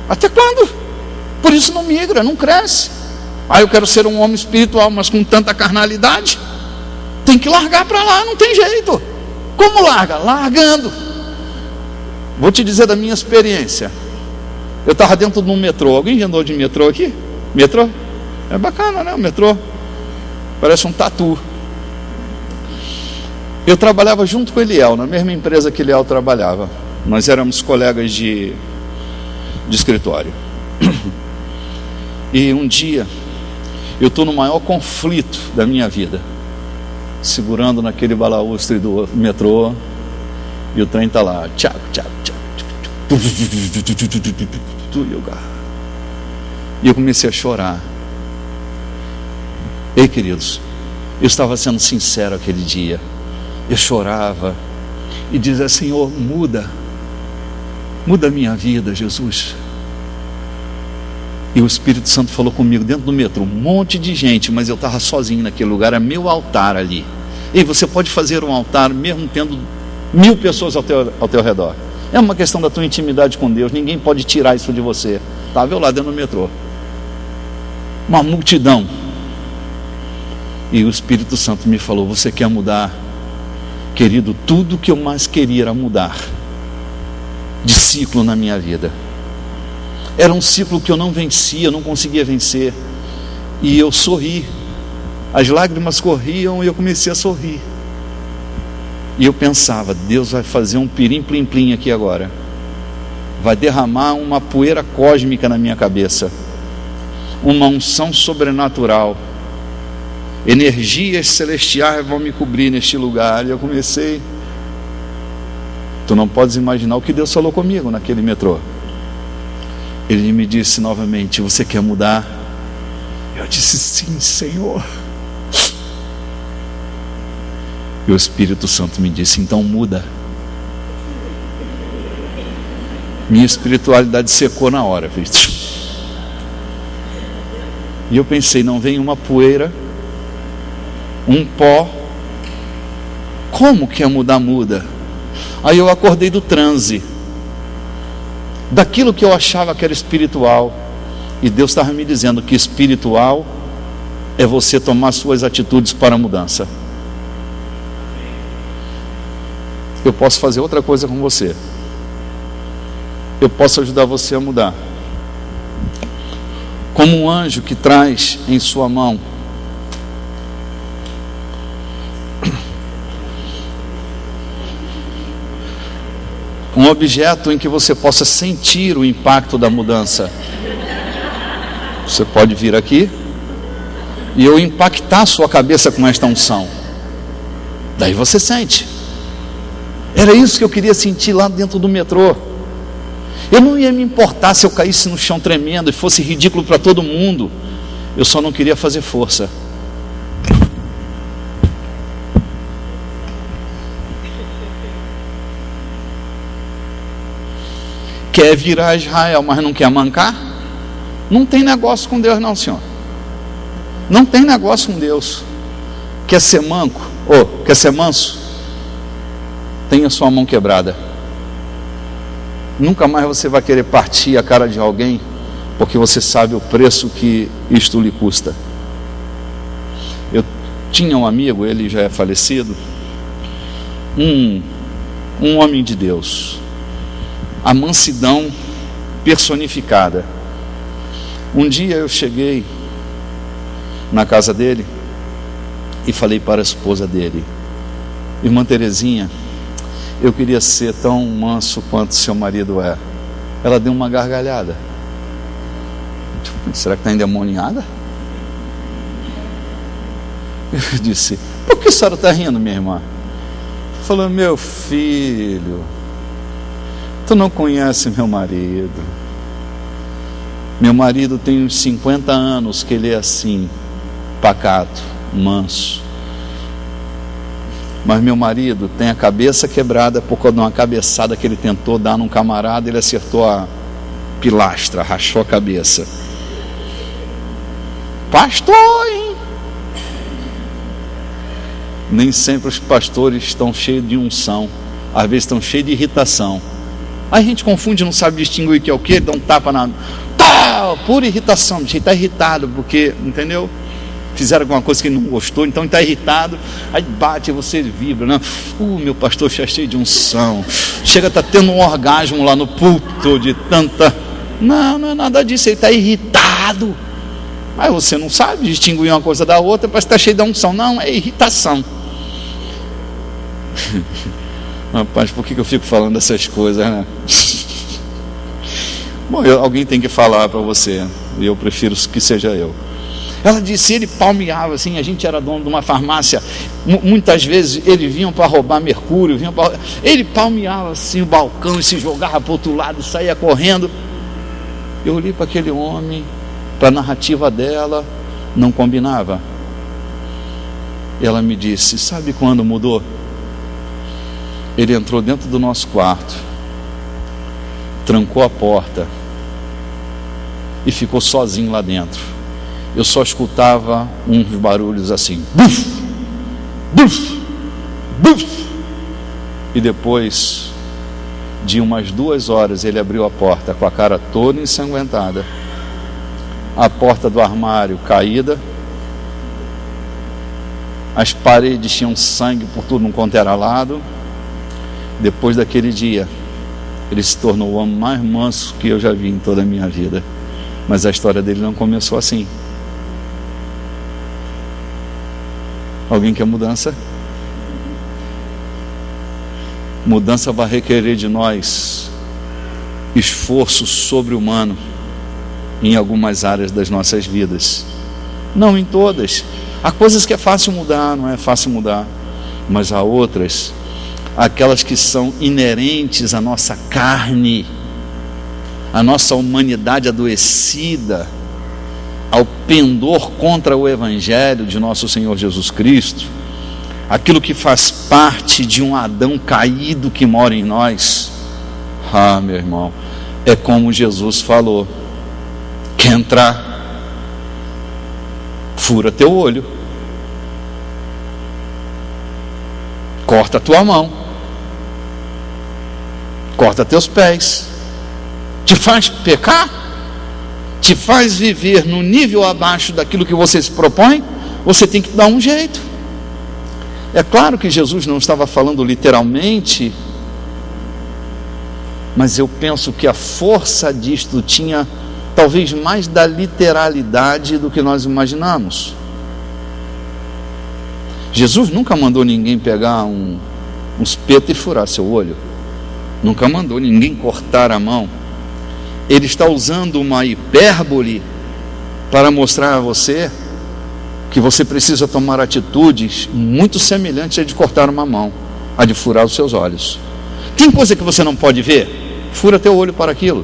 Até quando? Por isso não migra, não cresce. Eu quero ser um homem espiritual, mas com tanta carnalidade, tem que largar para lá, não tem jeito. Como larga? Largando. Vou te dizer da minha experiência. Eu estava dentro de um metrô. Alguém já andou de metrô aqui? Metrô? É bacana, né? O metrô parece um tatu. Eu trabalhava junto com o Eliel, na mesma empresa que o Eliel trabalhava. Nós éramos colegas de escritório. E um dia eu estou no maior conflito da minha vida, segurando naquele balaústre do metrô, e o trem está lá, e eu comecei a chorar. Ei, queridos, eu estava sendo sincero aquele dia. Eu chorava e dizia: Senhor, muda a minha vida, Jesus. E o Espírito Santo falou comigo dentro do metrô, um monte de gente, mas eu estava sozinho naquele lugar, é meu altar ali. E você pode fazer um altar mesmo tendo 1000 pessoas ao teu redor. É uma questão da tua intimidade com Deus, ninguém pode tirar isso de você. Estava eu lá dentro do metrô, uma multidão. E o Espírito Santo me falou: você quer mudar? Querido, tudo que eu mais queria era mudar de ciclo na minha vida. Era um ciclo que eu não vencia, não conseguia vencer. E eu sorri. As lágrimas corriam e eu comecei a sorrir. E eu pensava: Deus vai fazer um pirim-plim-plim aqui agora. Vai derramar uma poeira cósmica na minha cabeça. Uma unção sobrenatural. Energias celestiais vão me cobrir neste lugar. E eu comecei. Tu não podes imaginar o que Deus falou comigo naquele metrô. Ele me disse novamente: você quer mudar? Eu disse: sim, Senhor. E o Espírito Santo me disse: então muda. Minha espiritualidade secou na hora. E eu pensei: não vem uma poeira, um pó, como que é mudar? Muda. Aí eu acordei do transe, daquilo que eu achava que era espiritual, e Deus estava me dizendo que espiritual é você tomar suas atitudes para a mudança. Eu posso fazer outra coisa com você, eu posso ajudar você a mudar, como um anjo que traz em sua mão um objeto em que você possa sentir o impacto da mudança. Você pode vir aqui e eu impactar a sua cabeça com esta unção. Daí você sente. Era isso que eu queria sentir lá dentro do metrô. Eu não ia me importar se eu caísse no chão tremendo e fosse ridículo para todo mundo. Eu só não queria fazer força. Quer virar Israel, mas não quer mancar? Não tem negócio com Deus não, senhor. Não tem negócio com Deus. Quer ser manco? Quer ser manso? Tenha sua mão quebrada. Nunca mais você vai querer partir a cara de alguém, porque você sabe o preço que isto lhe custa. Eu tinha um amigo, ele já é falecido, um um homem de Deus, a mansidão personificada. Um dia eu cheguei na casa dele e falei para a esposa dele: irmã Terezinha, eu queria ser tão manso quanto seu marido é. Ela deu uma gargalhada. Será que está endemoniada? Eu disse: por que a senhora está rindo, minha irmã? Falou: meu filho, tu não conhece meu marido. Meu marido tem uns 50 anos que ele é assim, pacato, manso. Mas meu marido tem a cabeça quebrada por causa de uma cabeçada que ele tentou dar num camarada. Ele acertou a pilastra, rachou a cabeça. Pastor, hein? Nem sempre os pastores estão cheios de unção, às vezes estão cheios de irritação. Aí a gente confunde, não sabe distinguir o que é o que, dá um tapa na... Tá, pura irritação, a gente está irritado porque, entendeu? Fizeram alguma coisa que ele não gostou, então ele está irritado, aí bate e você vibra, né? Meu pastor está cheio de unção, chega a estar tendo um orgasmo lá no púlpito de tanta... Não é nada disso, ele está irritado. Aí você não sabe distinguir uma coisa da outra, parece que está cheio de unção. Não, é irritação. Rapaz, por que eu fico falando dessas coisas, né? Bom, alguém tem que falar para você, e eu prefiro que seja eu. Ela disse, ele palmeava assim, a gente era dono de uma farmácia, muitas vezes eles vinham para roubar mercúrio, ele palmeava assim o balcão e se jogava para o outro lado, saía correndo. Eu olhei para aquele homem, para a narrativa dela, não combinava. Ela me disse, sabe quando mudou? Ele entrou dentro do nosso quarto, trancou a porta e ficou sozinho lá dentro. Eu só escutava uns barulhos assim, buf, buf, buf. E depois de umas 2 horas ele abriu a porta com a cara toda ensanguentada, a porta do armário caída, as paredes tinham sangue por tudo quanto era lado. Depois daquele dia ele se tornou o homem mais manso que eu já vi em toda a minha vida. Mas a história dele não começou assim. Alguém quer mudança? Mudança vai requerer de nós esforço sobre-humano em algumas áreas das nossas vidas. Não em todas. Há coisas que é fácil mudar, não é fácil mudar. Mas há outras, aquelas que são inerentes à nossa carne, à nossa humanidade adoecida, ao pendor contra o Evangelho de nosso Senhor Jesus Cristo, aquilo que faz parte de um Adão caído que mora em nós. Meu irmão, é como Jesus falou: quer entrar? Fura teu olho, corta a tua mão, corta teus pés. Te faz pecar? Te faz viver no nível abaixo daquilo que você se propõe? Você tem que dar um jeito. É claro que Jesus não estava falando literalmente, mas eu penso que a força disto tinha talvez mais da literalidade do que nós imaginamos. Jesus nunca mandou ninguém pegar um espeto e furar seu olho. Nunca mandou ninguém cortar a mão. Ele está usando uma hipérbole para mostrar a você que você precisa tomar atitudes muito semelhantes a de cortar uma mão, a de furar os seus olhos. Tem coisa que você não pode ver? Fura teu olho para aquilo.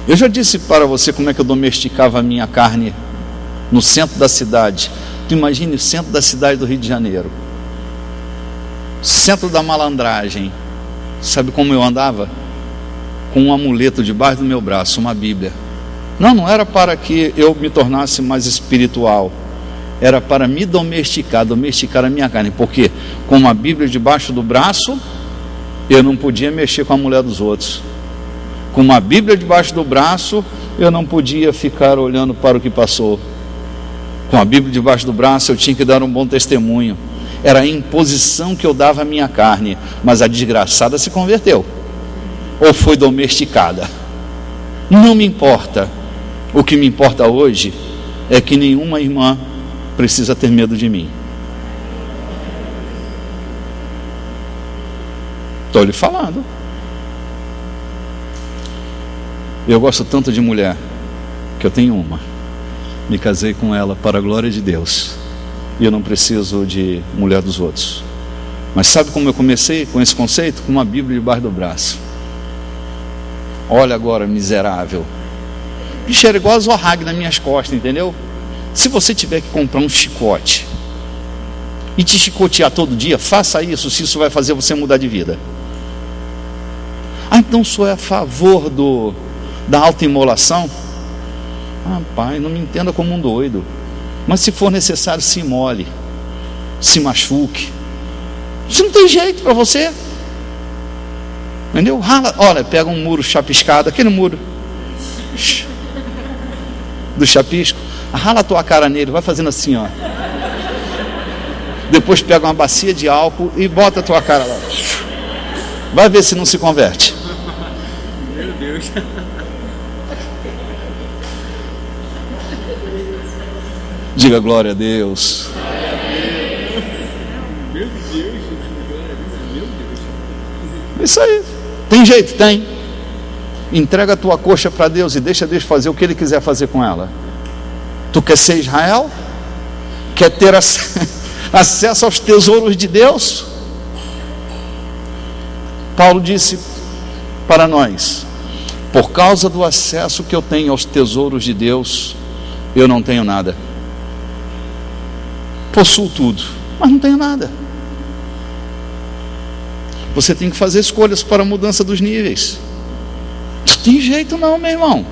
Eu já disse para você como é que eu domesticava a minha carne no centro da cidade. Tu imagine o centro da cidade do Rio de Janeiro, centro da malandragem. Sabe como eu andava? Com um amuleto debaixo do meu braço, uma Bíblia. Não era para que eu me tornasse mais espiritual, era para me domesticar a minha carne. Porque com uma Bíblia debaixo do braço, eu não podia mexer com a mulher dos outros. Com uma Bíblia debaixo do braço, eu não podia ficar olhando para o que passou. Com a Bíblia debaixo do braço, eu tinha que dar um bom testemunho. Era a imposição que eu dava à minha carne, mas a desgraçada se converteu, ou foi domesticada. Não me importa. O que me importa hoje é que nenhuma irmã precisa ter medo de mim. Estou lhe falando. Eu gosto tanto de mulher que eu tenho uma. Me casei com ela para a glória de Deus. E eu não preciso de mulher dos outros. Mas sabe como eu comecei com esse conceito? Com uma Bíblia debaixo do braço. Olha agora, miserável. Bicho, era igual a Zorrag nas minhas costas, entendeu? Se você tiver que comprar um chicote e te chicotear todo dia, faça isso, se isso vai fazer você mudar de vida. Ah, então o senhor é a favor da autoimolação? Ah, pai, não me entenda como um doido. Mas se for necessário, se imole, se machuque. Isso não tem jeito para você. Entendeu? Rala, olha, pega um muro chapiscado, aquele muro do chapisco, rala a tua cara nele, vai fazendo assim, ó. Depois pega uma bacia de álcool e bota a tua cara lá. Vai ver se não se converte. Meu Deus. Diga glória a Deus. Meu Deus, meu Deus. Isso aí. Tem jeito? Tem. Entrega a tua coxa para Deus e deixa Deus fazer o que Ele quiser fazer com ela. Tu quer ser Israel? Quer ter acesso aos tesouros de Deus? Paulo disse para nós: por causa do acesso que eu tenho aos tesouros de Deus, eu não tenho nada. Possuo tudo, mas não tenho nada. Você tem que fazer escolhas para a mudança dos níveis. Não tem jeito não, meu irmão.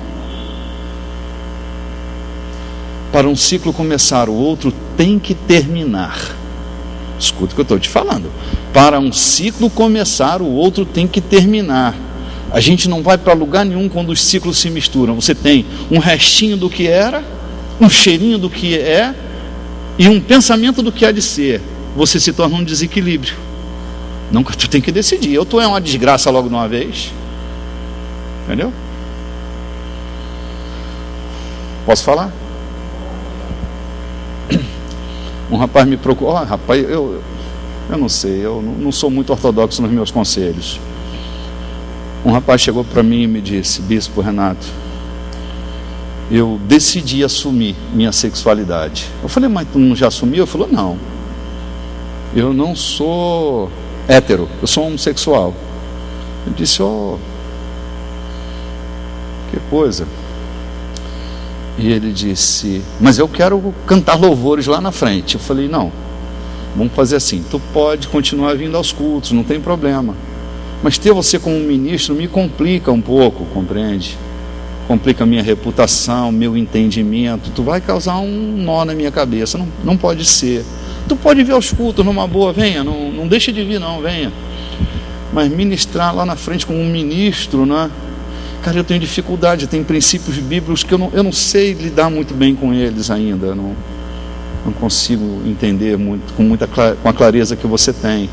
Para um ciclo começar, o outro tem que terminar. Escuta o que eu estou te falando. Para um ciclo começar, o outro tem que terminar. A gente não vai para lugar nenhum quando os ciclos se misturam. Você tem um restinho do que era, um cheirinho do que é e um pensamento do que há de ser. Você se torna um desequilíbrio. Nunca, tu tem que decidir. Ou tu é uma desgraça logo de uma vez. Entendeu? Posso falar? Um rapaz me procurou. Oh, rapaz, eu não sei, eu não sou muito ortodoxo nos meus conselhos. Um rapaz chegou para mim e me disse: Bispo Renato, eu decidi assumir minha sexualidade. Eu falei: mas tu não já assumiu? Ele falou: não, eu não sou hétero, eu sou homossexual. Eu disse: oh, que coisa. E ele disse: mas eu quero cantar louvores lá na frente. Eu falei: não, vamos fazer assim, tu pode continuar vindo aos cultos, não tem problema, mas ter você como ministro me complica um pouco, compreende? Complica a minha reputação, meu entendimento. Tu vai causar um nó na minha cabeça. Não pode ser. Tu pode vir aos cultos numa boa, venha, não deixe de vir não, venha. Mas ministrar lá na frente como um ministro, né? Cara, eu tenho dificuldade, tem princípios bíblicos que eu não sei lidar muito bem com eles ainda. Não consigo entender muito, com a clareza que você tem.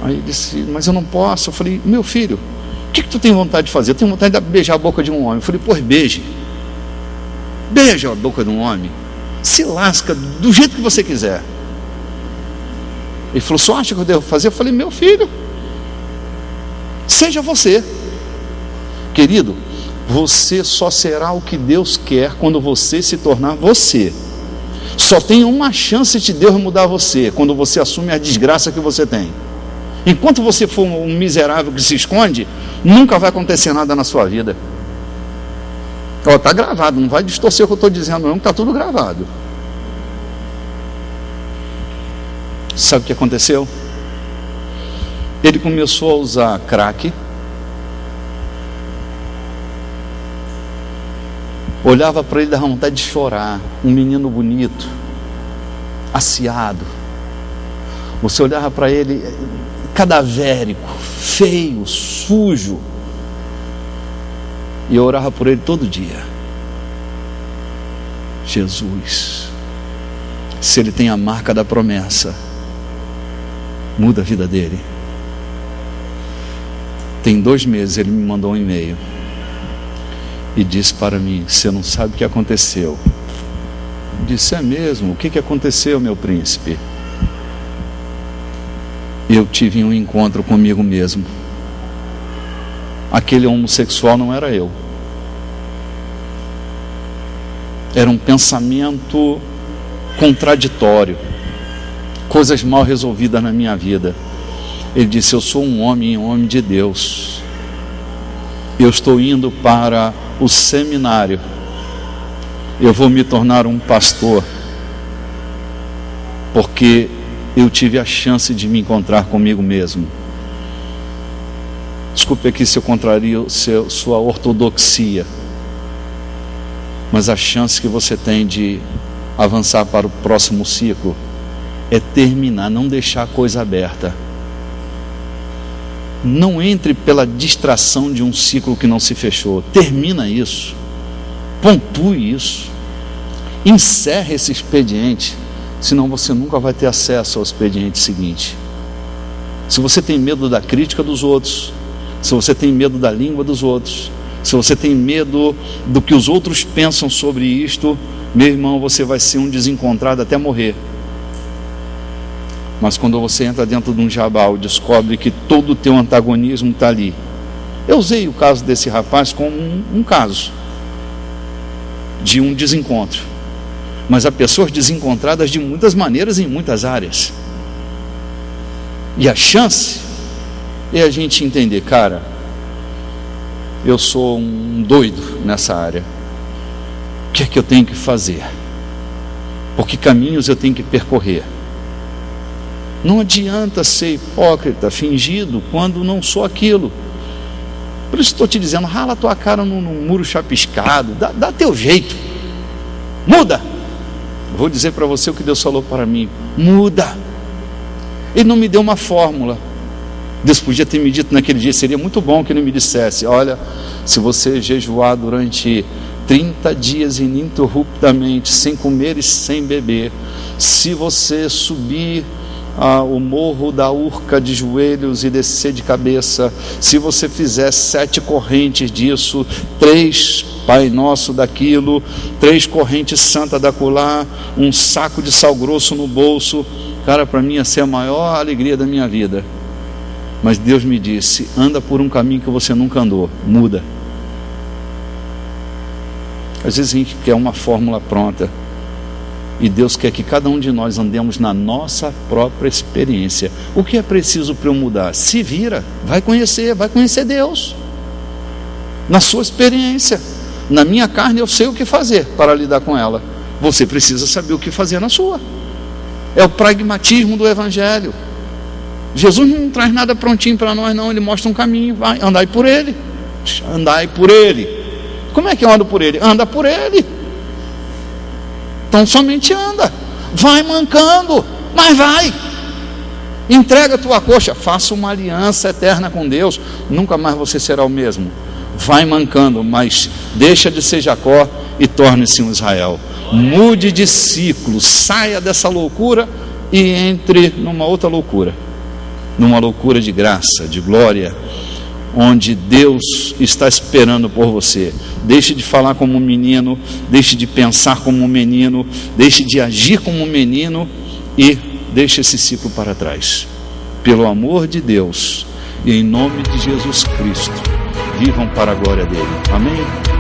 Aí ele disse: mas eu não posso. Eu falei: meu filho, o que tu tem vontade de fazer? Eu tenho vontade de beijar a boca de um homem. Eu falei: pois beije. Beija a boca de um homem. Se lasca do jeito que você quiser. Ele falou: só acha que eu devo fazer? Eu falei: meu filho, seja você. Querido, você só será o que Deus quer quando você se tornar você. Só tem uma chance de Deus mudar você, quando você assume a desgraça que você tem. Enquanto você for um miserável que se esconde, nunca vai acontecer nada na sua vida. Está gravado, não vai distorcer o que eu estou dizendo não, está tudo gravado. Sabe o que aconteceu? Ele começou a usar crack. Olhava para ele e dava vontade de chorar. Um menino bonito, aciado. Você olhava para ele, cadavérico, feio, sujo. E eu orava por ele todo dia. Jesus. Se ele tem a marca da promessa, muda a vida dele. Tem 2 meses ele me mandou um e-mail e disse para mim: você não sabe o que aconteceu. Eu disse: é mesmo? O que aconteceu, meu príncipe? Eu tive um encontro comigo mesmo. Aquele homossexual não era eu. Era um pensamento contraditório, coisas mal resolvidas na minha vida. Ele disse: eu sou um homem de Deus. Eu estou indo para o seminário. Eu vou me tornar um pastor, porque eu tive a chance de me encontrar comigo mesmo. Desculpe aqui se eu contrario sua ortodoxia, mas a chance que você tem de avançar para o próximo ciclo é terminar, não deixar a coisa aberta. Não entre pela distração de um ciclo que não se fechou. Termina isso, pontue isso, encerre esse expediente, senão você nunca vai ter acesso ao expediente seguinte. Se você tem medo da crítica dos outros, se você tem medo da língua dos outros, se você tem medo do que os outros pensam sobre isto, meu irmão, você vai ser um desencontrado até morrer. Mas quando você entra dentro de um jabal, descobre que todo o teu antagonismo está ali. Eu usei o caso desse rapaz como um caso de um desencontro, mas há pessoas desencontradas de muitas maneiras em muitas áreas. E a chance é a gente entender: cara, eu sou um doido nessa área. O que é que eu tenho que fazer? Por que caminhos eu tenho que percorrer? Não adianta ser hipócrita, fingido, quando não sou aquilo. Por isso estou te dizendo: rala a tua cara num muro chapiscado, dá teu jeito, muda. Vou dizer para você o que Deus falou para mim: muda. Ele não me deu uma fórmula. Deus podia ter me dito naquele dia, seria muito bom que ele me dissesse: olha, se você jejuar durante 30 dias ininterruptamente, sem comer e sem beber, se você subir o morro da Urca de joelhos e descer de cabeça, se você fizer 7 correntes disso, 3 Pai Nosso daquilo, 3 correntes santa da acolá, um saco de sal grosso no bolso, cara, para mim ia ser a maior alegria da minha vida. Mas Deus me disse: anda por um caminho que você nunca andou, muda. Às vezes a gente quer uma fórmula pronta, e Deus quer que cada um de nós andemos na nossa própria experiência. O que é preciso para eu mudar? Se vira, vai conhecer Deus na sua experiência. Na minha carne eu sei o que fazer para lidar com ela. Você precisa saber o que fazer na sua. É o pragmatismo do Evangelho. Jesus não traz nada prontinho para nós, não. Ele mostra um caminho: vai, andai por ele. Andai por ele. Como é que eu ando por ele? Anda por ele. Então somente anda, vai mancando, mas vai, entrega a tua coxa, faça uma aliança eterna com Deus, nunca mais você será o mesmo. Vai mancando, mas deixa de ser Jacó e torne-se um Israel. Mude de ciclo, saia dessa loucura e entre numa outra loucura, numa loucura de graça, de glória, onde Deus está esperando por você. Deixe de falar como um menino, deixe de pensar como um menino, deixe de agir como um menino e deixe esse ciclo para trás. Pelo amor de Deus e em nome de Jesus Cristo, vivam para a glória dele. Amém?